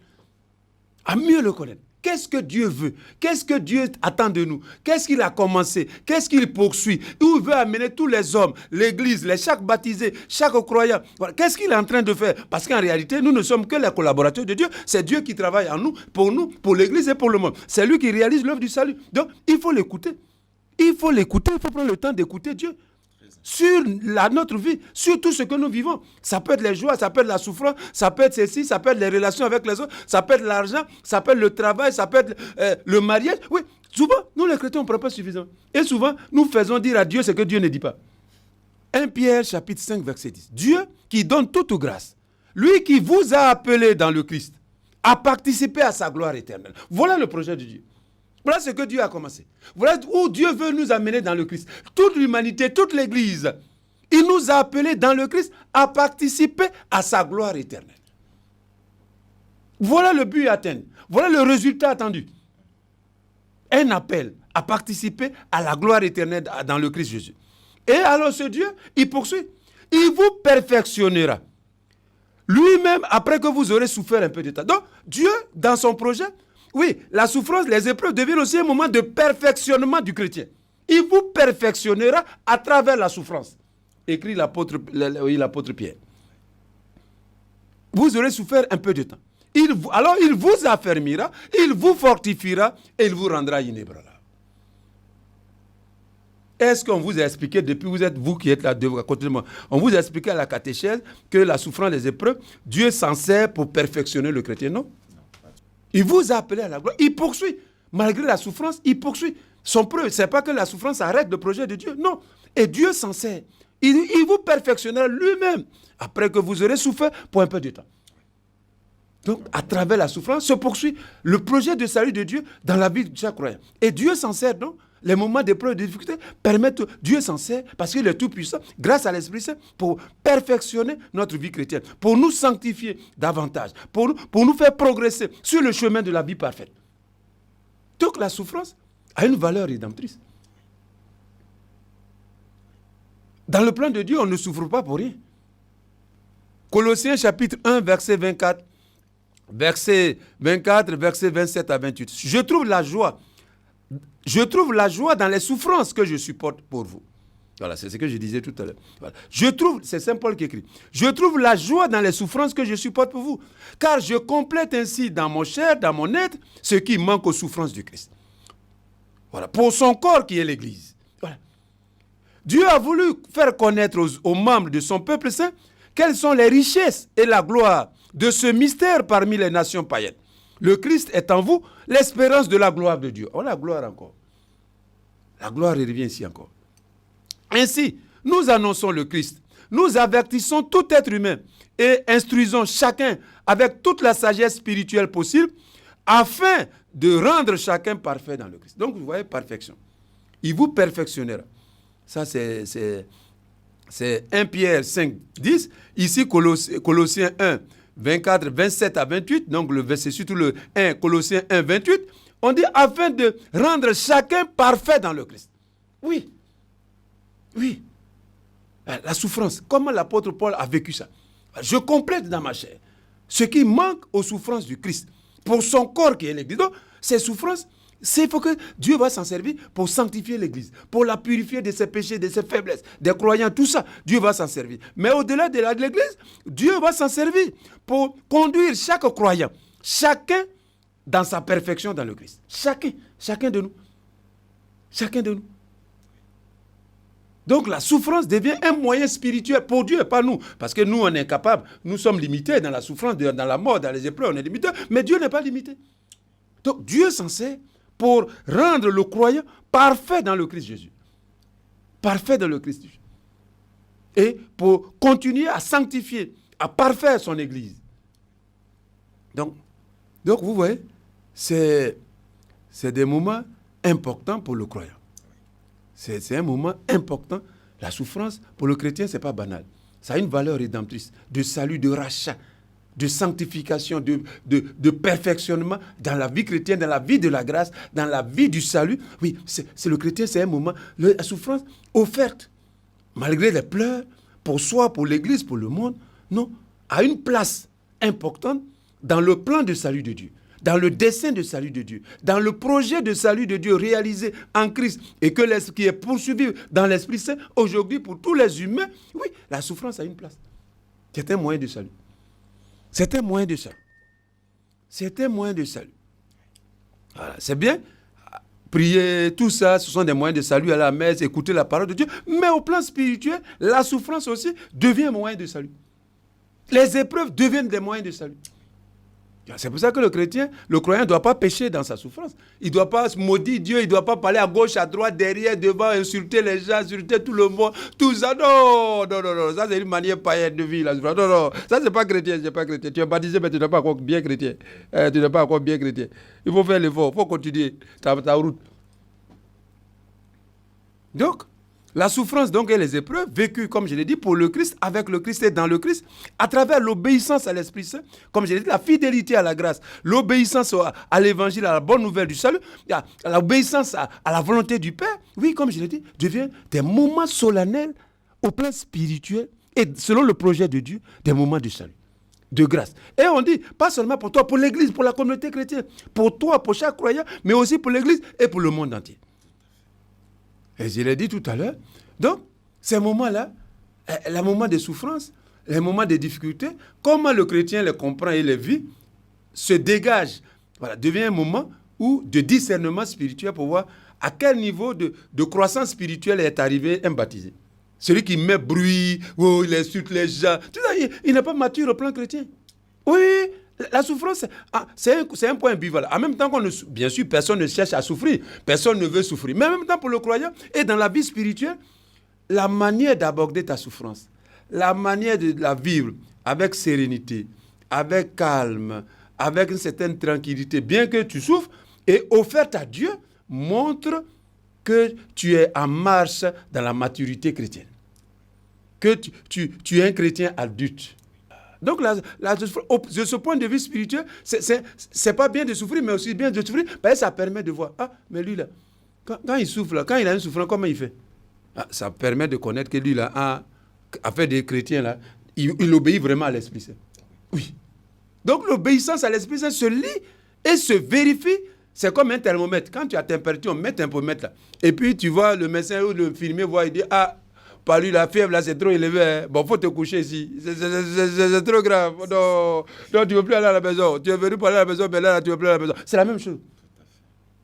À mieux le connaître. Qu'est-ce que Dieu veut? Qu'est-ce que Dieu attend de nous? Qu'est-ce qu'il a commencé? Qu'est-ce qu'il poursuit? Où il veut amener tous les hommes, l'Église, chaque baptisé, chaque croyant? Voilà. Qu'est-ce qu'il est en train de faire? Parce qu'en réalité, nous ne sommes que les collaborateurs de Dieu. C'est Dieu qui travaille en nous, pour l'Église et pour le monde. C'est lui qui réalise l'œuvre du salut. Donc, il faut l'écouter. Il faut prendre le temps d'écouter Dieu. Sur notre vie, sur tout ce que nous vivons. Ça peut être les joies, ça peut être la souffrance, ça peut être ceci, ça peut être les relations avec les autres, ça peut être l'argent, ça peut être le travail, ça peut être le mariage. Oui, souvent, nous les chrétiens, on ne prend pas suffisamment. Et souvent, nous faisons dire à Dieu ce que Dieu ne dit pas. 1 Pierre chapitre 5, verset 10. Dieu qui donne toute grâce, lui qui vous a appelé dans le Christ, à participer à sa gloire éternelle. Voilà le projet de Dieu. Voilà ce que Dieu a commencé. Voilà où Dieu veut nous amener dans le Christ. Toute l'humanité, toute l'Église, il nous a appelés dans le Christ à participer à sa gloire éternelle. Voilà le but atteint. Voilà le résultat attendu. Un appel à participer à la gloire éternelle dans le Christ Jésus. Et alors ce Dieu, il poursuit. Il vous perfectionnera. Lui-même, après que vous aurez souffert un peu de temps. Donc, Dieu, dans son projet, oui, la souffrance, les épreuves deviennent aussi un moment de perfectionnement du chrétien. Il vous perfectionnera à travers la souffrance. Écrit l'apôtre Pierre. Vous aurez souffert un peu de temps. Alors, il vous affermira, il vous fortifiera et il vous rendra inébranlable. Est-ce qu'on vous a expliqué, depuis vous qui êtes là à côté de moi, on vous a expliqué à la catéchèse que la souffrance, les épreuves, Dieu s'en sert pour perfectionner le chrétien, non? Il vous a appelé à la gloire. Il poursuit. Malgré la souffrance, il poursuit. Son preuve, ce n'est pas que la souffrance arrête le projet de Dieu. Non. Et Dieu s'en sert. Il vous perfectionnera lui-même après que vous aurez souffert pour un peu de temps. Donc, à travers la souffrance, se poursuit le projet de salut de Dieu dans la vie de chaque croyant. Et Dieu s'en sert, non? Les moments d'épreuve et de difficulté permettent, Dieu s'en sert parce qu'il est tout puissant, grâce à l'Esprit Saint, pour perfectionner notre vie chrétienne, pour nous sanctifier davantage, pour nous faire progresser sur le chemin de la vie parfaite. Donc la souffrance a une valeur rédemptrice. Dans le plan de Dieu, on ne souffre pas pour rien. Colossiens chapitre 1, verset 24, verset 27 à 28. Je trouve la joie dans les souffrances que je supporte pour vous. Voilà, c'est ce que je disais tout à l'heure. Voilà. C'est Saint Paul qui écrit. Je trouve la joie dans les souffrances que je supporte pour vous. Car je complète ainsi dans mon chair, dans mon être, ce qui manque aux souffrances du Christ. Voilà, pour son corps qui est l'Église. Voilà. Dieu a voulu faire connaître aux membres de son peuple saint quelles sont les richesses et la gloire de ce mystère parmi les nations païennes. Le Christ est en vous, l'espérance de la gloire de Dieu. Oh, la gloire encore. La gloire revient ici encore. Ainsi, nous annonçons le Christ. Nous avertissons tout être humain et instruisons chacun avec toute la sagesse spirituelle possible afin de rendre chacun parfait dans le Christ. Donc, vous voyez, perfection. Il vous perfectionnera. Ça, c'est 1 Pierre 5, 10. Ici, Colossiens 1, 24, 27 à 28, donc c'est surtout le 1, Colossiens 1, 28, on dit afin de rendre chacun parfait dans le Christ. Oui. Oui. La souffrance, comment l'apôtre Paul a vécu ça? Je complète dans ma chair ce qui manque aux souffrances du Christ, pour son corps qui est l'Église. Donc, ces souffrances, il faut que Dieu va s'en servir pour sanctifier l'Église, pour la purifier de ses péchés, de ses faiblesses, des croyants, tout ça, Dieu va s'en servir. Mais au-delà de l'Église, Dieu va s'en servir pour conduire chaque croyant, chacun dans sa perfection dans le Christ. Chacun de nous. Chacun de nous. Donc la souffrance devient un moyen spirituel pour Dieu, pas nous. Parce que nous, on est incapables, nous sommes limités dans la souffrance, dans la mort, dans les épreuves, on est limités. Mais Dieu n'est pas limité. Donc Dieu s'en sert pour rendre le croyant parfait dans le Christ Jésus. Parfait dans le Christ Jésus. Et pour continuer à sanctifier, à parfaire son Église. Donc vous voyez, c'est des moments importants pour le croyant. C'est un moment important. La souffrance, pour le chrétien, ce n'est pas banal. Ça a une valeur rédemptrice, de salut, de rachat, de sanctification, de perfectionnement dans la vie chrétienne, dans la vie de la grâce, dans la vie du salut. Oui, c'est le chrétien, c'est un moment, la souffrance offerte, malgré les pleurs, pour soi, pour l'Église, pour le monde, non, a une place importante dans le plan de salut de Dieu, dans le dessein de salut de Dieu, dans le projet de salut de Dieu réalisé en Christ et qui est poursuivi dans l'Esprit Saint aujourd'hui pour tous les humains. Oui, la souffrance a une place. C'est un moyen de salut. C'est un moyen de salut. C'est un moyen de salut. Voilà, c'est bien. Prier, tout ça, ce sont des moyens de salut à la messe, écouter la parole de Dieu. Mais au plan spirituel, la souffrance aussi devient un moyen de salut. Les épreuves deviennent des moyens de salut. C'est pour ça que le croyant ne doit pas pécher dans sa souffrance. Il ne doit pas maudire Dieu, il ne doit pas parler à gauche, à droite, derrière, devant, insulter les gens, insulter tout le monde, tout ça. Non. Ça c'est une manière païenne de vie. Non. Ça c'est pas chrétien, c'est pas chrétien. Tu es baptisé, mais tu n'es pas encore bien chrétien. Tu n'es pas encore bien chrétien. Il faut faire l'effort, il faut continuer ta route. Donc, la souffrance donc et les épreuves vécues, comme je l'ai dit, pour le Christ, avec le Christ et dans le Christ, à travers l'obéissance à l'Esprit Saint, comme je l'ai dit, la fidélité à la grâce, l'obéissance à l'évangile, à la bonne nouvelle du salut, l'obéissance à la volonté du Père, oui, comme je l'ai dit, devient des moments solennels au plan spirituel et selon le projet de Dieu, des moments de salut, de grâce. Et on dit, pas seulement pour toi, pour l'Église, pour la communauté chrétienne, pour toi, pour chaque croyant, mais aussi pour l'Église et pour le monde entier. Et je l'ai dit tout à l'heure. Donc, ces moments-là, les moments de souffrance, les moments de difficulté, comment le chrétien les comprend et les vit, se dégage, devient un moment de discernement spirituel pour voir à quel niveau de croissance spirituelle est arrivé un baptisé. Celui qui met bruit, il insulte les gens, tout ça, il n'est pas mature au plan chrétien. Oui, la souffrance, c'est un point ambivalent. En même temps, bien sûr, personne ne cherche à souffrir. Personne ne veut souffrir. Mais en même temps, pour le croyant, et dans la vie spirituelle, la manière d'aborder ta souffrance, la manière de la vivre avec sérénité, avec calme, avec une certaine tranquillité, bien que tu souffres, et offerte à Dieu, montre que tu es en marche dans la maturité chrétienne. Que tu es un chrétien adulte. Donc, de ce point de vue spirituel, c'est pas bien de souffrir, mais aussi bien de souffrir, parce que ça permet de voir, mais lui là, quand il souffre, là, quand il a une souffrance, comment il fait? Ça permet de connaître que lui là, affaire des chrétiens là, il obéit vraiment à l'Esprit Saint. Oui. Donc, l'obéissance à l'Esprit Saint se lit et se vérifie. C'est comme un thermomètre. Quand tu as température, on met un thermomètre là. Et puis, tu vois, le médecin ou le infirmier voit, il dit, par lui, la fièvre, là, c'est trop élevé. Hein. Bon, faut te coucher ici. C'est trop grave. Non, tu ne veux plus aller à la maison. Tu es venu pour aller à la maison, mais là, tu ne veux plus aller à la maison. C'est la même chose.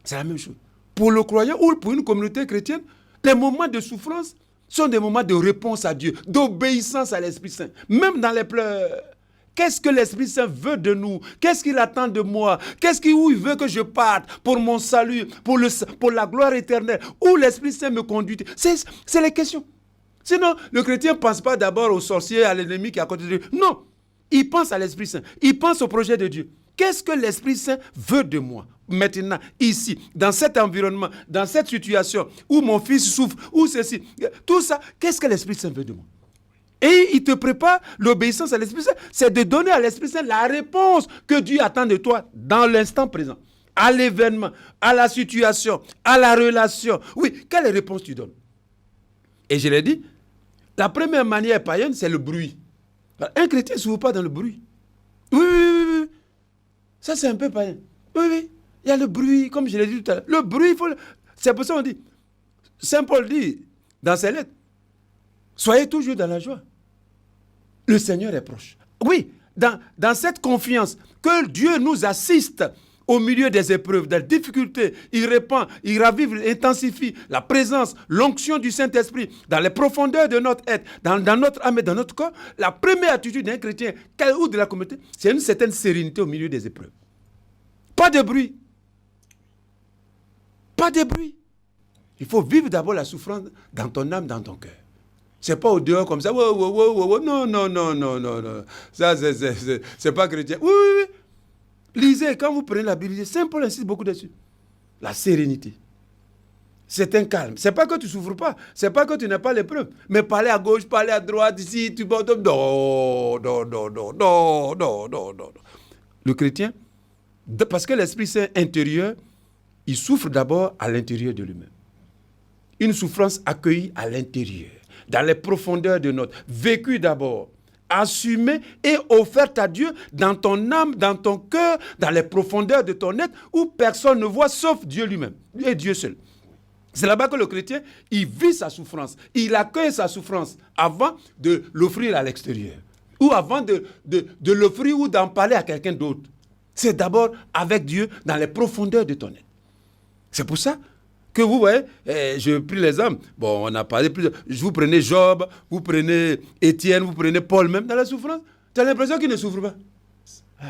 C'est la même chose. Pour le croyant ou pour une communauté chrétienne, les moments de souffrance sont des moments de réponse à Dieu, d'obéissance à l'Esprit Saint. Même dans les pleurs. Qu'est-ce que l'Esprit Saint veut de nous? Qu'est-ce qu'il attend de moi? Où il veut que je parte pour mon salut, pour la gloire éternelle? Où l'Esprit Saint me conduit? C'est les questions. Sinon, le chrétien ne pense pas d'abord au sorcier, à l'ennemi qui est à côté de lui. Non, il pense à l'Esprit Saint. Il pense au projet de Dieu. Qu'est-ce que l'Esprit Saint veut de moi? Maintenant, ici, dans cet environnement, dans cette situation où mon fils souffre, où ceci, tout ça, qu'est-ce que l'Esprit Saint veut de moi? Et il te prépare, l'obéissance à l'Esprit Saint, c'est de donner à l'Esprit Saint la réponse que Dieu attend de toi dans l'instant présent, à l'événement, à la situation, à la relation. Oui, quelle réponse tu donnes? Et je l'ai dit, la première manière païenne, c'est le bruit. Un chrétien ne s'ouvre pas dans le bruit. Oui. Ça, c'est un peu païen. Oui. Il y a le bruit, comme je l'ai dit tout à l'heure. Le bruit, c'est pour ça qu'on dit. Saint Paul dit dans ses lettres, soyez toujours dans la joie. Le Seigneur est proche. Oui, dans cette confiance que Dieu nous assiste au milieu des épreuves, des difficultés, il répand, il ravive, il intensifie la présence, l'onction du Saint-Esprit dans les profondeurs de notre être, dans notre âme et dans notre corps. La première attitude d'un chrétien ou de la communauté, c'est une certaine sérénité au milieu des épreuves. Pas de bruit. Pas de bruit. Il faut vivre d'abord la souffrance dans ton âme, dans ton cœur. C'est pas au dehors comme ça. Non. Ça, c'est pas chrétien. Oui. Lisez, quand vous prenez la Bible, Saint Paul insiste beaucoup dessus. La sérénité. C'est un calme. C'est pas que tu ne souffres pas. C'est pas que tu n'as pas l'épreuve. Mais parler à gauche, parler à droite, ici, tu vas... Non. Le chrétien, parce que l'Esprit Saint intérieur, il souffre d'abord à l'intérieur de lui-même. Une souffrance accueillie à l'intérieur, dans les profondeurs de notre, vécue d'abord, assumée et offerte à Dieu dans ton âme, dans ton cœur, dans les profondeurs de ton être, où personne ne voit sauf Dieu lui-même, et Dieu seul. C'est là-bas que le chrétien, il vit sa souffrance, il accueille sa souffrance avant de l'offrir à l'extérieur, ou avant de l'offrir ou d'en parler à quelqu'un d'autre. C'est d'abord avec Dieu dans les profondeurs de ton être. C'est pour ça que vous voyez, je prie l'exemple. Bon, on a parlé plus. Vous prenez Job, vous prenez Étienne, vous prenez Paul même dans la souffrance. Tu as l'impression qu'il ne souffre pas.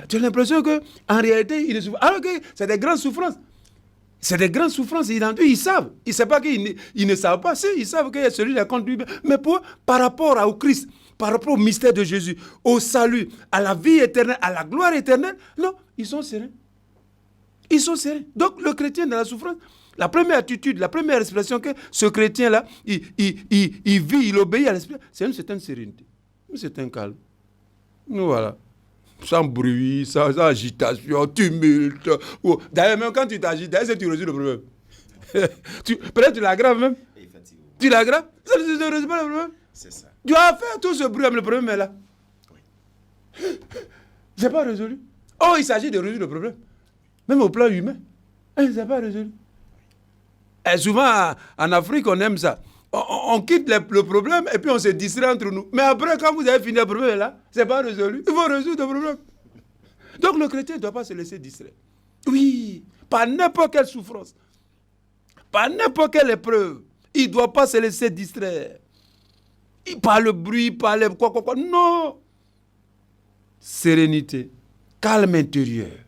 Tu as l'impression qu'en réalité, il ne souffre. Alors que c'est des grandes souffrances. C'est des grandes souffrances. Ils savent. Ils ne savent pas qu'ils ne savent pas. Si, ils savent qu'il y a celui qui a conduit. Mais par rapport au Christ, par rapport au mystère de Jésus, au salut, à la vie éternelle, à la gloire éternelle, non, ils sont sereins. Ils sont sereins. Donc, le chrétien dans la souffrance, la première attitude, la première expression que ce chrétien-là, il vit, il obéit à l'esprit, c'est une certaine sérénité, un certain calme. Nous, voilà. Sans bruit, sans agitation, tumulte. D'ailleurs, même quand tu t'agites, est-ce que tu résous le problème? Peut-être tu l'aggraves même. Tu l'aggraves? Ça ne résout pas le problème. C'est ça. Tu as fait tout ce bruit, mais le problème est là. Oui. C'est pas résolu. Oh, il s'agit de résoudre le problème. Même au plan humain. C'est pas résolu. Et souvent, en Afrique, on aime ça. On quitte le problème et puis on se distrait entre nous. Mais après, quand vous avez fini le problème là, c'est pas résolu. Il faut résoudre le problème. Donc le chrétien ne doit pas se laisser distraire. Oui, par n'importe quelle souffrance, par n'importe quelle épreuve, il ne doit pas se laisser distraire. Par le bruit, par les quoi. Non. Sérénité, calme intérieur,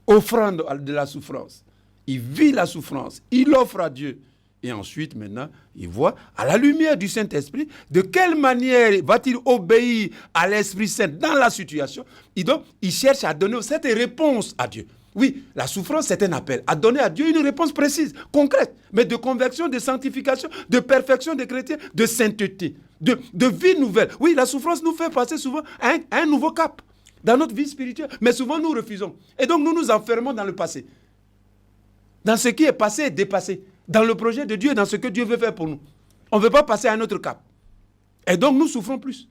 offrande de la souffrance. Il vit la souffrance, il offre à Dieu. Et ensuite, maintenant, il voit, à la lumière du Saint-Esprit, de quelle manière va-t-il obéir à l'Esprit Saint dans la situation. Et donc, il cherche à donner cette réponse à Dieu. Oui, la souffrance, c'est un appel à donner à Dieu une réponse précise, concrète, mais de conversion, de sanctification, de perfection des chrétiens, de sainteté, de vie nouvelle. Oui, la souffrance nous fait passer souvent à un nouveau cap dans notre vie spirituelle, mais souvent nous refusons. Et donc, nous nous enfermons dans le passé, dans ce qui est passé et dépassé, dans le projet de Dieu, dans ce que Dieu veut faire pour nous. On ne veut pas passer à un autre cap. Et donc, nous souffrons plus.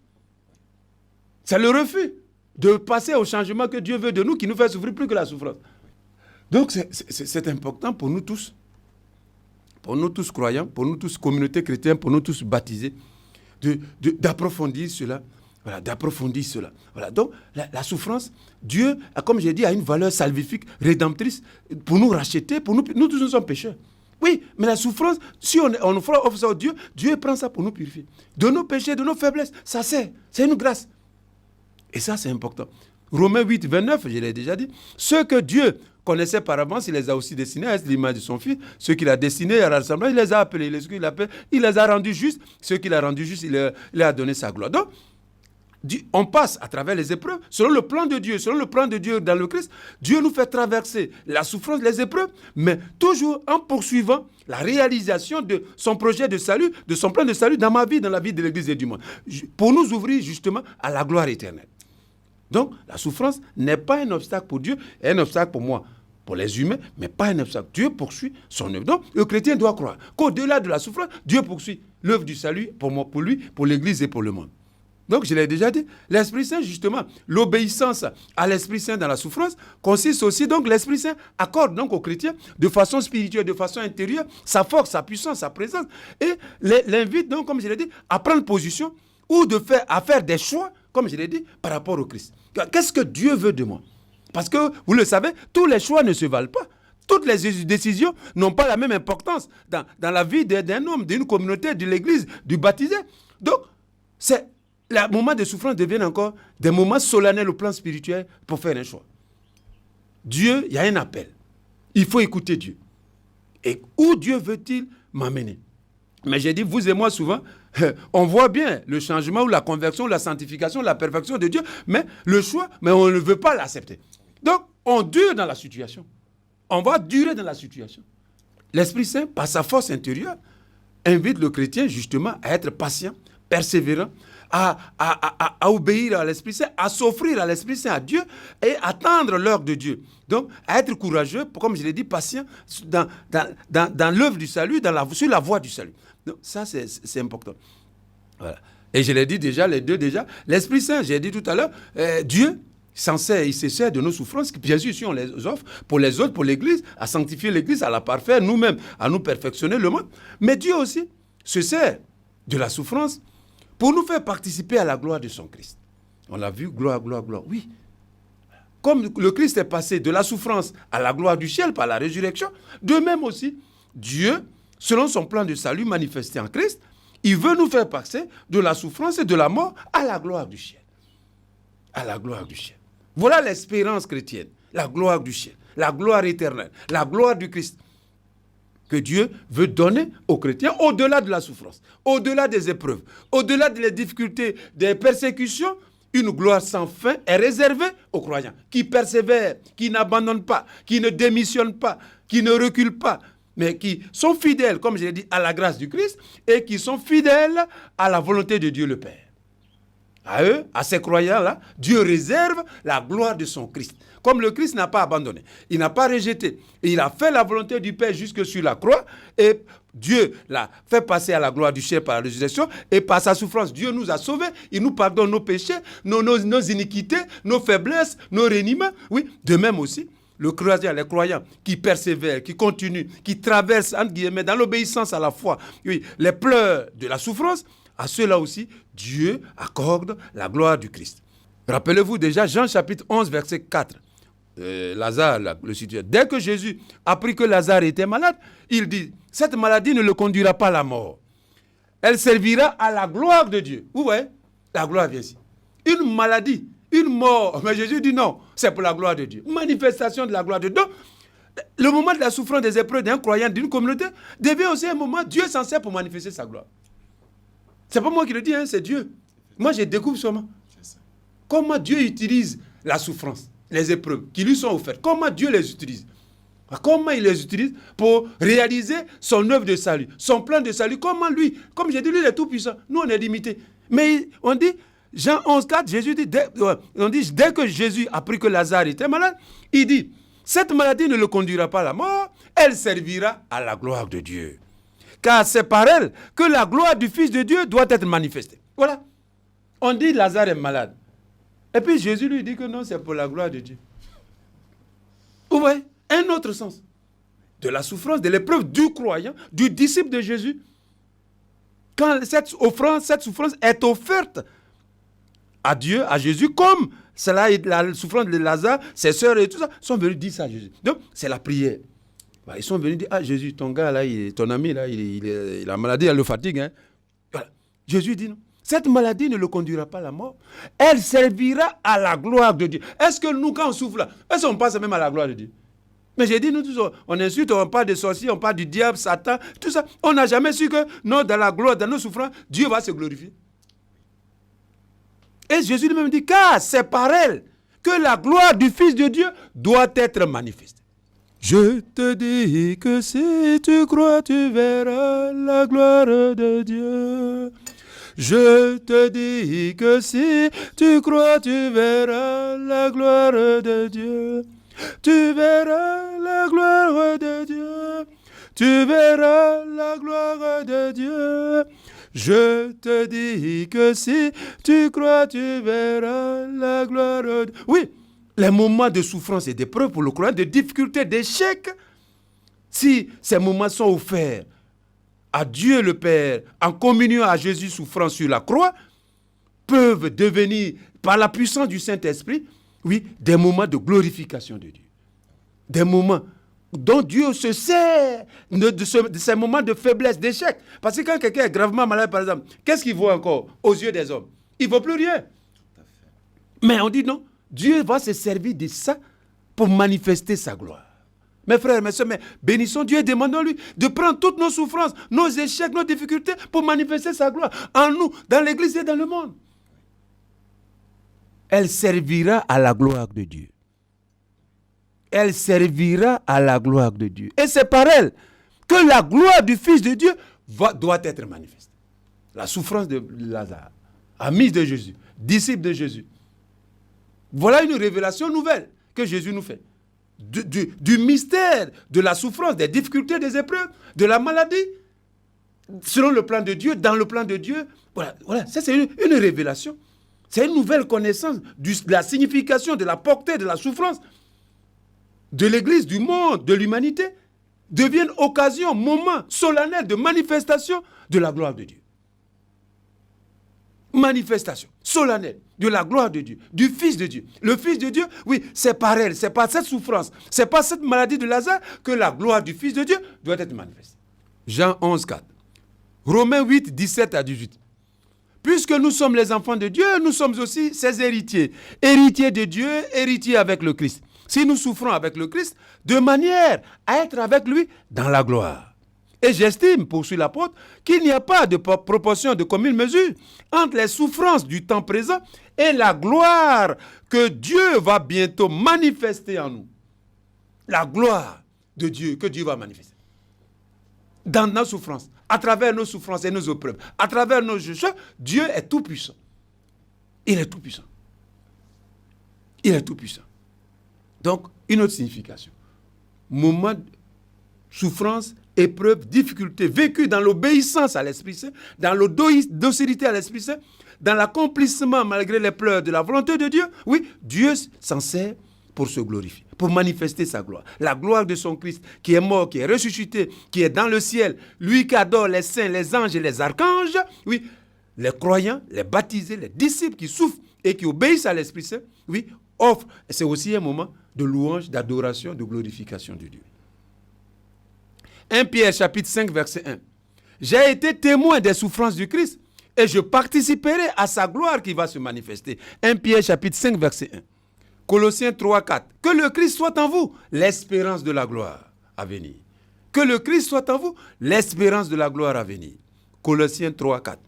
C'est le refus de passer au changement que Dieu veut de nous qui nous fait souffrir plus que la souffrance. Donc, c'est important pour nous tous croyants, pour nous tous communautés chrétiennes, pour nous tous baptisés, d'approfondir cela. Voilà, d'approfondir cela. Voilà, donc, la souffrance, Dieu, comme j'ai dit, a une valeur salvifique, rédemptrice, pour nous racheter, pour nous tous nous sommes pécheurs. Oui, mais la souffrance, si on offre ça à Dieu, Dieu prend ça pour nous purifier. De nos péchés, de nos faiblesses, ça sert, c'est une grâce. Et ça, c'est important. Romains 8, 29, je l'ai déjà dit, ceux que Dieu connaissait par avance, il les a aussi destinés à l'image de son Fils. Ceux qu'il a destinés à l'assemblage, il les a appelés. Il les a rendus justes. Ceux qu'il a rendus justes, il leur a donné sa gloire. Donc, on passe à travers les épreuves, selon le plan de Dieu dans le Christ. Dieu nous fait traverser la souffrance, les épreuves, mais toujours en poursuivant la réalisation de son projet de salut, de son plan de salut dans ma vie, dans la vie de l'Église et du monde, pour nous ouvrir justement à la gloire éternelle. Donc, la souffrance n'est pas un obstacle pour Dieu, un obstacle pour moi, pour les humains, mais pas un obstacle. Dieu poursuit son œuvre. Donc, le chrétien doit croire qu'au-delà de la souffrance, Dieu poursuit l'œuvre du salut pour moi, pour lui, pour l'Église et pour le monde. Donc, je l'ai déjà dit, l'Esprit Saint, justement, l'obéissance à l'Esprit Saint dans la souffrance consiste aussi, donc, l'Esprit Saint accorde donc aux chrétiens, de façon spirituelle, de façon intérieure, sa force, sa puissance, sa présence, et l'invite, donc, comme je l'ai dit, à prendre position ou à faire des choix, comme je l'ai dit, par rapport au Christ. Qu'est-ce que Dieu veut de moi? Parce que, vous le savez, tous les choix ne se valent pas. Toutes les décisions n'ont pas la même importance dans la vie d'un homme, d'une communauté, de l'Église, du baptisé. Donc, les moments de souffrance deviennent encore des moments solennels au plan spirituel pour faire un choix. Dieu, il y a un appel. Il faut écouter Dieu. Et où Dieu veut-il m'amener? Mais j'ai dit, vous et moi, souvent, on voit bien le changement ou la conversion, la sanctification, la perfection de Dieu, mais le choix, mais on ne veut pas l'accepter. Donc, on dure dans la situation. On va durer dans la situation. L'Esprit Saint, par sa force intérieure, invite le chrétien justement à être patient, persévérant, à obéir à l'Esprit Saint, à s'offrir à l'Esprit Saint, à Dieu, et attendre l'heure de Dieu. Donc, à être courageux, comme je l'ai dit, patient dans l'œuvre du salut, sur la voie du salut. Donc, ça, c'est important. Voilà. Et je l'ai dit déjà, les deux déjà. L'Esprit Saint, j'ai dit tout à l'heure, Dieu, il se sert de nos souffrances, bien sûr, si on les offre, pour les autres, pour l'Église, à sanctifier l'Église, à la parfaire, nous-mêmes, à nous perfectionner le monde. Mais Dieu aussi se sert de la souffrance pour nous faire participer à la gloire de son Christ. On l'a vu, gloire, gloire, gloire. Oui. Comme le Christ est passé de la souffrance à la gloire du ciel par la résurrection, de même aussi, Dieu, selon son plan de salut manifesté en Christ, il veut nous faire passer de la souffrance et de la mort à la gloire du ciel. À la gloire du ciel. Voilà l'espérance chrétienne, la gloire du ciel, la gloire éternelle, la gloire du Christ que Dieu veut donner aux chrétiens au-delà de la souffrance, au-delà des épreuves, au-delà des difficultés, des persécutions. Une gloire sans fin est réservée aux croyants qui persévèrent, qui n'abandonnent pas, qui ne démissionnent pas, qui ne reculent pas, mais qui sont fidèles, comme je l'ai dit, à la grâce du Christ et qui sont fidèles à la volonté de Dieu le Père. À eux, à ces croyants-là, Dieu réserve la gloire de son Christ. Comme le Christ n'a pas abandonné, il n'a pas rejeté, et il a fait la volonté du Père jusque sur la croix, et Dieu l'a fait passer à la gloire du ciel par la résurrection, et par sa souffrance, Dieu nous a sauvés, il nous pardonne nos péchés, nos iniquités, nos faiblesses, nos reniements. Oui, de même aussi, les croyants qui persévèrent, qui continuent, qui traversent, entre guillemets, dans l'obéissance à la foi, oui, les pleurs de la souffrance, à ceux-là aussi, Dieu accorde la gloire du Christ. Rappelez-vous déjà, Jean chapitre 11, verset 4. Lazare, le situateur. Dès que Jésus apprit que Lazare était malade, il dit, cette maladie ne le conduira pas à la mort. Elle servira à la gloire de Dieu. Vous voyez, la gloire vient ici. Une maladie, une mort. Mais Jésus dit non, c'est pour la gloire de Dieu. Manifestation de la gloire de Dieu. Donc, le moment de la souffrance des épreuves d'un croyant, d'une communauté, devient aussi un moment, Dieu s'en sert pour manifester sa gloire. C'est pas moi qui le dis, hein, c'est Dieu. Moi, je découvre seulement. Comment Dieu utilise la souffrance, les épreuves qui lui sont offertes. Comment Dieu les utilise. Comment il les utilise pour réaliser son œuvre de salut, son plan de salut. Comment lui, comme j'ai dit, lui il est tout puissant. Nous, on est limités. Mais on dit, Jean 11, 4, Jésus dit, dès que Jésus apprit que Lazare était malade, il dit, cette maladie ne le conduira pas à la mort, elle servira à la gloire de Dieu. Car c'est par elle que la gloire du Fils de Dieu doit être manifestée. Voilà. On dit Lazare est malade. Et puis Jésus lui dit que non, c'est pour la gloire de Dieu. Vous voyez, un autre sens de la souffrance, de l'épreuve du croyant, du disciple de Jésus. Quand cette souffrance est offerte à Dieu, à Jésus, comme cela, la souffrance de Lazare, ses sœurs et tout ça, sont venus dire ça à Jésus. Donc, c'est la prière. Ils sont venus dire, ah Jésus, ton gars là, ton ami là, il a maladie, elle le fatigue. Hein. Voilà. Jésus dit non. Cette maladie ne le conduira pas à la mort. Elle servira à la gloire de Dieu. Est-ce que nous, quand on souffre là, est-ce qu'on passe même à la gloire de Dieu? Mais j'ai dit, nous tous, on insulte, on parle des sorciers, on parle du diable, Satan, tout ça. On n'a jamais su que, non, dans la gloire, dans nos souffrances, Dieu va se glorifier. Et Jésus lui-même dit, car c'est par elle que la gloire du Fils de Dieu doit être manifestée. Je te dis que si tu crois, tu verras la gloire de Dieu. Je te dis que si tu crois, tu verras la gloire de Dieu. Tu verras la gloire de Dieu. Tu verras la gloire de Dieu. Je te dis que si tu crois, tu verras la gloire de Dieu. Oui, les moments de souffrance et d'épreuve pour le croyant, de difficultés, d'échecs, si ces moments sont offerts à Dieu le Père, en communion à Jésus souffrant sur la croix, peuvent devenir, par la puissance du Saint-Esprit, oui, des moments de glorification de Dieu. Des moments dont Dieu se sert de ces moments de faiblesse, d'échec. Parce que quand quelqu'un est gravement malade, par exemple, qu'est-ce qu'il vaut encore aux yeux des hommes? Il ne vaut plus rien. Mais on dit non, Dieu va se servir de ça pour manifester sa gloire. Mes frères, mes soeurs, bénissons Dieu et demandons-lui de prendre toutes nos souffrances, nos échecs, nos difficultés pour manifester sa gloire en nous, dans l'Église et dans le monde. Elle servira à la gloire de Dieu. Elle servira à la gloire de Dieu. Et c'est par elle que la gloire du Fils de Dieu doit être manifestée. La souffrance de Lazare, ami de Jésus, disciple de Jésus. Voilà une révélation nouvelle que Jésus nous fait. Du mystère de la souffrance, des difficultés, des épreuves, de la maladie, selon le plan de Dieu, dans le plan de Dieu. Voilà. Ça, c'est une révélation. C'est une nouvelle connaissance de la signification, de la portée, de la souffrance de l'Église, du monde, de l'humanité, deviennent occasion, moment solennel de manifestation de la gloire de Dieu. Manifestation solennelle de la gloire de Dieu, du Fils de Dieu. Le Fils de Dieu, oui, c'est par elle, c'est par cette souffrance, c'est par cette maladie de Lazare que la gloire du Fils de Dieu doit être manifestée. Jean 11, 4. Romains 8, 17 à 18. puisque nous sommes les enfants de Dieu, nous sommes aussi ses héritiers. Héritiers de Dieu, héritiers avec le Christ. Si nous souffrons avec le Christ, de manière à être avec lui dans la gloire. Et j'estime, poursuit l'apôtre, qu'il n'y a pas de proportion de commune mesure entre les souffrances du temps présent et la gloire que Dieu va bientôt manifester en nous. La gloire de Dieu que Dieu va manifester. Dans nos souffrances, à travers nos souffrances et nos épreuves, à travers nos jugements, Dieu est tout puissant. Il est tout puissant. Il est tout puissant. Donc, une autre signification. Moment de souffrance, épreuve, difficulté, vécu dans l'obéissance à l'Esprit Saint, dans la docilité à l'Esprit Saint, dans l'accomplissement malgré les pleurs de la volonté de Dieu. Oui, Dieu s'en sert pour se glorifier, pour manifester sa gloire. La gloire de son Christ qui est mort, qui est ressuscité, qui est dans le ciel. Lui qui adore les saints, les anges et les archanges. Oui, les croyants, les baptisés, les disciples qui souffrent et qui obéissent à l'Esprit Saint. Oui, offrent. C'est aussi un moment de louange, d'adoration, de glorification de Dieu. 1 Pierre chapitre 5 verset 1. J'ai été témoin des souffrances du Christ et je participerai à sa gloire qui va se manifester. 1 Pierre chapitre 5 verset 1. Colossiens 3, 4. Que le Christ soit en vous, l'espérance de la gloire à venir. Que le Christ soit en vous, l'espérance de la gloire à venir. Colossiens 3, 4.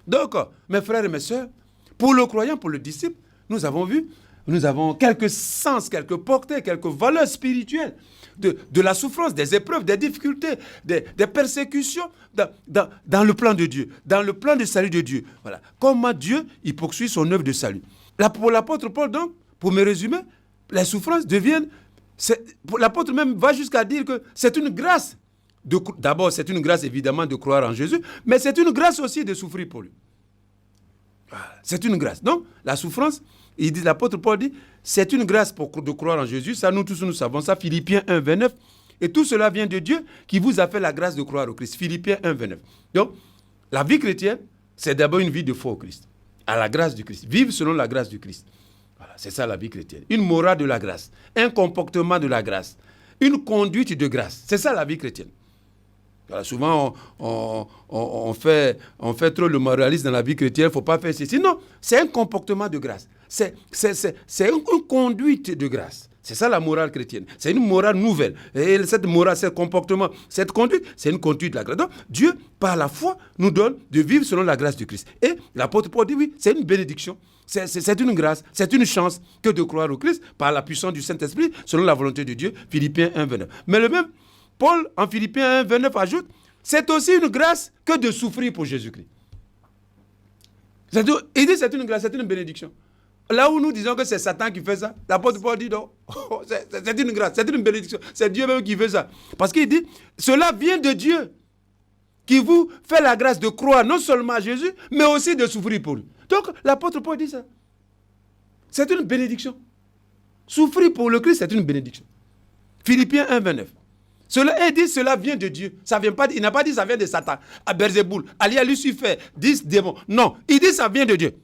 Donc, mes frères et mes sœurs, pour le croyant, pour le disciple, nous avons vu, nous avons quelques sens, quelques portées, quelques valeurs spirituelles de la souffrance, des épreuves, des difficultés, des persécutions dans le plan de Dieu, dans le plan de salut de Dieu. Voilà. Comment Dieu, il poursuit son œuvre de salut. Là, pour l'apôtre Paul, donc, pour me résumer, les souffrances deviennent... L'apôtre même va jusqu'à dire que c'est une grâce. D'abord, c'est une grâce évidemment de croire en Jésus, mais c'est une grâce aussi de souffrir pour lui. C'est une grâce. Donc, la souffrance, l'apôtre Paul dit, c'est une grâce de croire en Jésus. Ça, nous tous, nous savons ça. Philippiens 1, 29. Et tout cela vient de Dieu qui vous a fait la grâce de croire au Christ. Philippiens 1, 29. Donc, la vie chrétienne, c'est d'abord une vie de foi au Christ. À la grâce du Christ. Vivre selon la grâce du Christ. Voilà, c'est ça la vie chrétienne. Une morale de la grâce. Un comportement de la grâce. Une conduite de grâce. C'est ça la vie chrétienne. Alors, souvent, on fait trop le moralisme dans la vie chrétienne, il ne faut pas faire ceci. Non, c'est un comportement de grâce. C'est une conduite de grâce. C'est ça la morale chrétienne. C'est une morale nouvelle. Et cette morale, ce comportement, cette conduite, c'est une conduite de la grâce. Donc, Dieu, par la foi, nous donne de vivre selon la grâce du Christ. Et l'apôtre Paul dit, oui, c'est une bénédiction. C'est une grâce, c'est une chance que de croire au Christ par la puissance du Saint-Esprit, selon la volonté de Dieu. Philippiens 1, 29. Mais le même Paul, en Philippiens 1, 29, ajoute, c'est aussi une grâce que de souffrir pour Jésus-Christ. Il dit c'est une grâce, c'est une bénédiction. Là où nous disons que c'est Satan qui fait ça, l'apôtre Paul dit non, c'est une grâce, c'est une bénédiction. C'est Dieu même qui fait ça. Parce qu'il dit, cela vient de Dieu qui vous fait la grâce de croire non seulement à Jésus, mais aussi de souffrir pour lui. Donc l'apôtre Paul dit ça. C'est une bénédiction. Souffrir pour le Christ, c'est une bénédiction. Philippiens 1, 29. Il dit cela vient de Dieu. Ça vient pas, il n'a pas dit ça vient de Satan, à Beelzéboul, à Lucifer, 10 démons. Non, il dit ça vient de Dieu.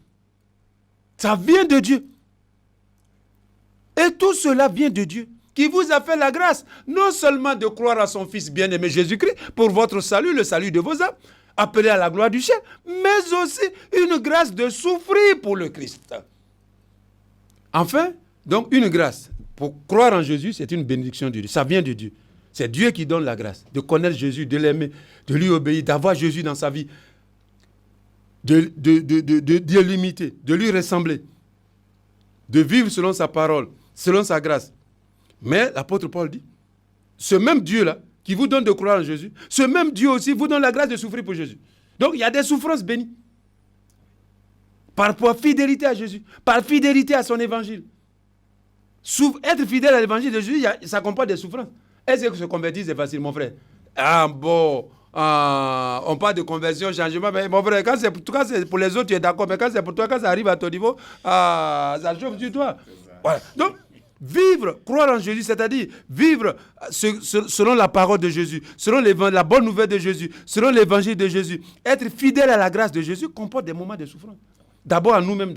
Ça vient de Dieu. Et tout cela vient de Dieu, qui vous a fait la grâce, non seulement de croire à son Fils bien-aimé Jésus-Christ, pour votre salut, le salut de vos âmes, appelé à la gloire du ciel, mais aussi une grâce de souffrir pour le Christ. Enfin, donc une grâce. Pour croire en Jésus, c'est une bénédiction de Dieu. Ça vient de Dieu. C'est Dieu qui donne la grâce de connaître Jésus, de l'aimer, de lui obéir, d'avoir Jésus dans sa vie, de l'imiter, de lui ressembler, de vivre selon sa parole, selon sa grâce. Mais l'apôtre Paul dit, ce même Dieu-là, qui vous donne de croire en Jésus, ce même Dieu aussi vous donne la grâce de souffrir pour Jésus. Donc il y a des souffrances bénies. Par fidélité à Jésus, par fidélité à son évangile. Être fidèle à l'évangile de Jésus, ça comporte des souffrances. Est-ce que se convertir, c'est facile, mon frère? Ah bon, on parle de conversion, changement, mais mon frère, quand c'est pour les autres, tu es d'accord, mais quand c'est pour toi, quand ça arrive à ton niveau, ça chauffe sur toi. Voilà. Donc, vivre, croire en Jésus, c'est-à-dire vivre selon la parole de Jésus, selon la bonne nouvelle de Jésus, selon l'évangile de Jésus, être fidèle à la grâce de Jésus comporte des moments de souffrance. D'abord à nous-mêmes,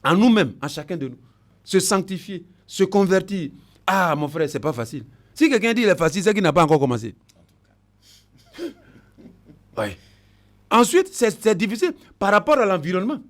En nous-mêmes, en chacun de nous. Se sanctifier, se convertir. Ah, mon frère, c'est pas facile. Si quelqu'un dit qu'il est facile, c'est qu'il n'a pas encore commencé. Oui. Ensuite, c'est difficile par rapport à l'environnement.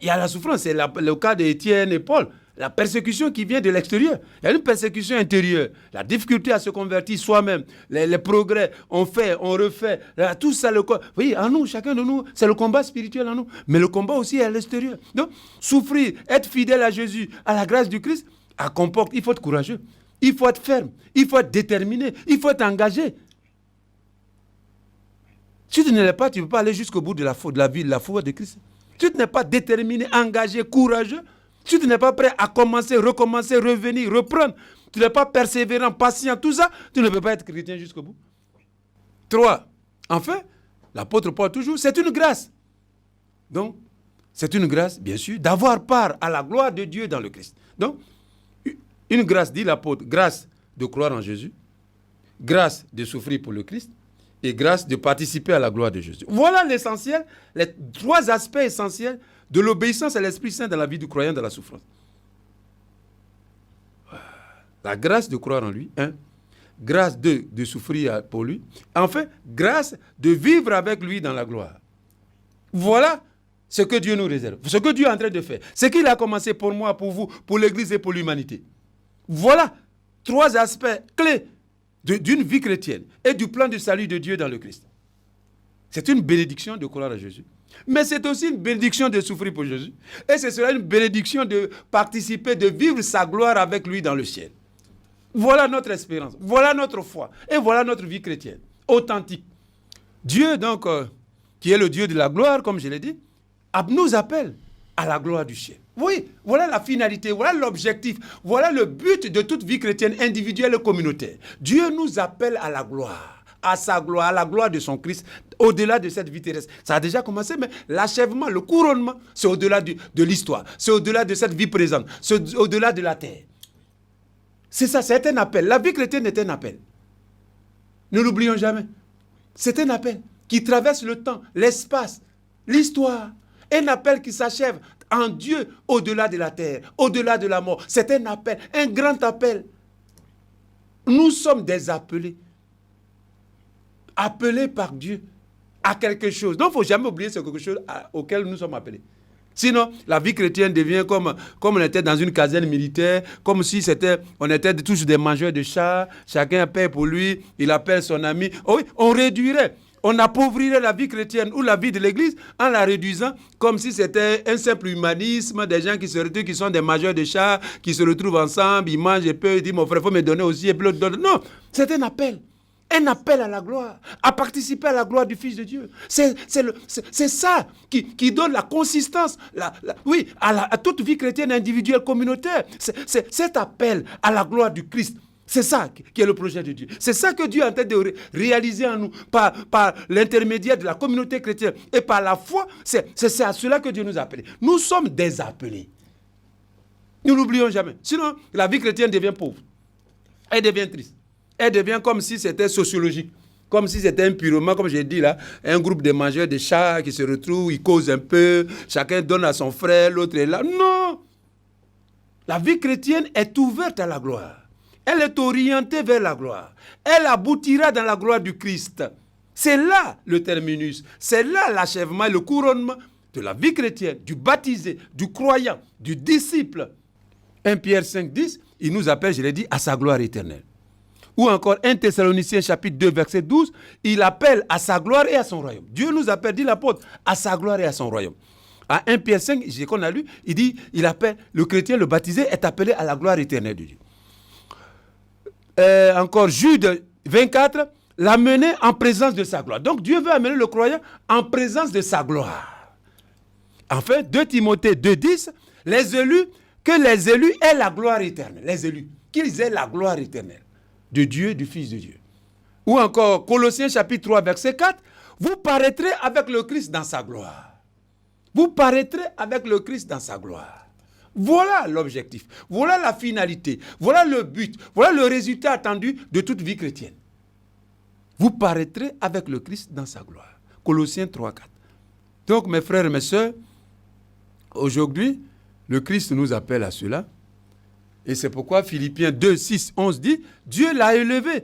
Il y a la souffrance, c'est le cas d'Étienne et Paul. La persécution qui vient de l'extérieur. Il y a une persécution intérieure. La difficulté à se convertir soi-même. Les progrès, on fait, on refait. Tout ça, vous voyez, en nous, chacun de nous, c'est le combat spirituel en nous. Mais le combat aussi est à l'extérieur. Donc, souffrir, être fidèle à Jésus, à la grâce du Christ, comporte, il faut être courageux. Il faut être ferme. Il faut être déterminé. Il faut être engagé. Si tu ne l'es pas, tu ne peux pas aller jusqu'au bout de la vie, de la foi de Christ. Si tu n'es pas déterminé, engagé, courageux, si tu n'es pas prêt à commencer, recommencer, revenir, reprendre, tu n'es pas persévérant, patient, tout ça, tu ne peux pas être chrétien jusqu'au bout. 3. Enfin, l'apôtre Paul toujours, c'est une grâce. Donc, c'est une grâce, bien sûr, d'avoir part à la gloire de Dieu dans le Christ. Donc, une grâce, dit l'apôtre, grâce de croire en Jésus, grâce de souffrir pour le Christ, et grâce de participer à la gloire de Jésus. Voilà l'essentiel, les 3 aspects essentiels de l'obéissance à l'Esprit Saint dans la vie du croyant dans la souffrance. La grâce de croire en lui, grâce de souffrir pour lui, enfin, grâce de vivre avec lui dans la gloire. Voilà ce que Dieu nous réserve, ce que Dieu est en train de faire, ce qu'il a commencé pour moi, pour vous, pour l'Église et pour l'humanité. Voilà 3 aspects clés d'une vie chrétienne et du plan du salut de Dieu dans le Christ. C'est une bénédiction de croire à Jésus. Mais c'est aussi une bénédiction de souffrir pour Jésus. Et ce sera une bénédiction de participer, de vivre sa gloire avec lui dans le ciel. Voilà notre espérance, voilà notre foi et voilà notre vie chrétienne, authentique. Dieu, donc, qui est le Dieu de la gloire, comme je l'ai dit, nous appelle à la gloire du ciel. Oui, voilà la finalité, voilà l'objectif, voilà le but de toute vie chrétienne individuelle et communautaire. Dieu nous appelle à la gloire, à sa gloire, à la gloire de son Christ, au-delà de cette vie terrestre. Ça a déjà commencé, mais l'achèvement, le couronnement, c'est au-delà de l'histoire, c'est au-delà de cette vie présente, c'est au-delà de la terre. C'est ça, c'est un appel. La vie chrétienne est un appel. Ne l'oublions jamais. C'est un appel qui traverse le temps, l'espace, l'histoire. Un appel qui s'achève en Dieu au-delà de la terre, au-delà de la mort. C'est un appel, un grand appel. Nous sommes des appelés. Appelés par Dieu à quelque chose. Donc, il ne faut jamais oublier ce quelque chose auquel nous sommes appelés. Sinon, la vie chrétienne devient comme on était dans une caserne militaire, comme si on était tous des mangeurs de chats, chacun paie pour lui, il appelle son ami. Oh oui, on réduirait, on appauvrirait la vie chrétienne ou la vie de l'Église en la réduisant comme si c'était un simple humanisme, des gens qui se retrouvent, qui sont des mangeurs de chats, qui se retrouvent ensemble, ils mangent et peu, ils disent, mon frère, il faut me donner aussi, et puis l'autre donne. Non, c'est un appel. Un appel à la gloire, à participer à la gloire du Fils de Dieu. C'est ça qui donne la consistance, à toute vie chrétienne individuelle, communautaire. C'est cet appel à la gloire du Christ. C'est ça qui est le projet de Dieu. C'est ça que Dieu est en train de réaliser en nous par l'intermédiaire de la communauté chrétienne. Et par la foi, c'est à cela que Dieu nous a appelés. Nous sommes des appelés. Nous ne l'oublions jamais. Sinon, la vie chrétienne devient pauvre. Elle devient triste. Elle devient comme si c'était sociologique, comme si c'était un purement, comme j'ai dit là, un groupe de mangeurs de chats qui se retrouvent, ils causent un peu, chacun donne à son frère, l'autre est là. Non! La vie chrétienne est ouverte à la gloire. Elle est orientée vers la gloire. Elle aboutira dans la gloire du Christ. C'est là le terminus, c'est là l'achèvement, le couronnement de la vie chrétienne, du baptisé, du croyant, du disciple. 1 Pierre 5, 10, il nous appelle, je l'ai dit, à sa gloire éternelle. Ou encore 1 Thessaloniciens chapitre 2 verset 12, il appelle à sa gloire et à son royaume. Dieu nous appelle, dit l'apôtre, à sa gloire et à son royaume. À 1 Pierre 5, qu'on a lu, il dit, il appelle, le chrétien, le baptisé est appelé à la gloire éternelle de Dieu. Encore Jude 24, l'amener en présence de sa gloire. Donc Dieu veut amener le croyant en présence de sa gloire. Enfin, 2 Timothée 2, 10, que les élus aient la gloire éternelle. Les élus, qu'ils aient la gloire éternelle de Dieu, du Fils de Dieu. Ou encore, Colossiens chapitre 3, verset 4, vous paraîtrez avec le Christ dans sa gloire. Vous paraîtrez avec le Christ dans sa gloire. Voilà l'objectif, voilà la finalité, voilà le but, voilà le résultat attendu de toute vie chrétienne. Vous paraîtrez avec le Christ dans sa gloire. Colossiens 3, 4. Donc, mes frères et mes sœurs, aujourd'hui, le Christ nous appelle à cela. Et c'est pourquoi Philippiens 2, 6, 11 dit, Dieu l'a élevé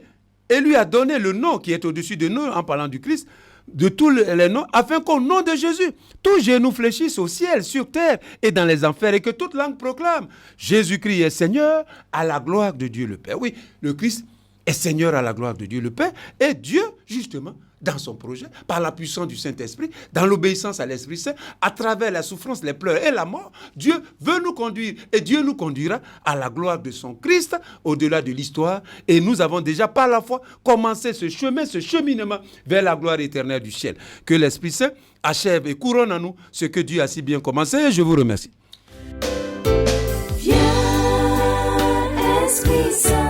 et lui a donné le nom qui est au-dessus de nous en parlant du Christ, de tous les noms, afin qu'au nom de Jésus, tout genou fléchisse au ciel, sur terre et dans les enfers, et que toute langue proclame Jésus-Christ est Seigneur à la gloire de Dieu le Père. Oui, le Christ est Seigneur à la gloire de Dieu le Père, et Dieu, justement, dans son projet, par la puissance du Saint-Esprit, dans l'obéissance à l'Esprit Saint, à travers la souffrance, les pleurs et la mort, Dieu veut nous conduire et Dieu nous conduira à la gloire de son Christ au-delà de l'histoire. Et nous avons déjà par la foi commencé ce chemin, ce cheminement vers la gloire éternelle du ciel. Que l'Esprit Saint achève et couronne en nous ce que Dieu a si bien commencé. Et je vous remercie. Viens, Esprit Saint.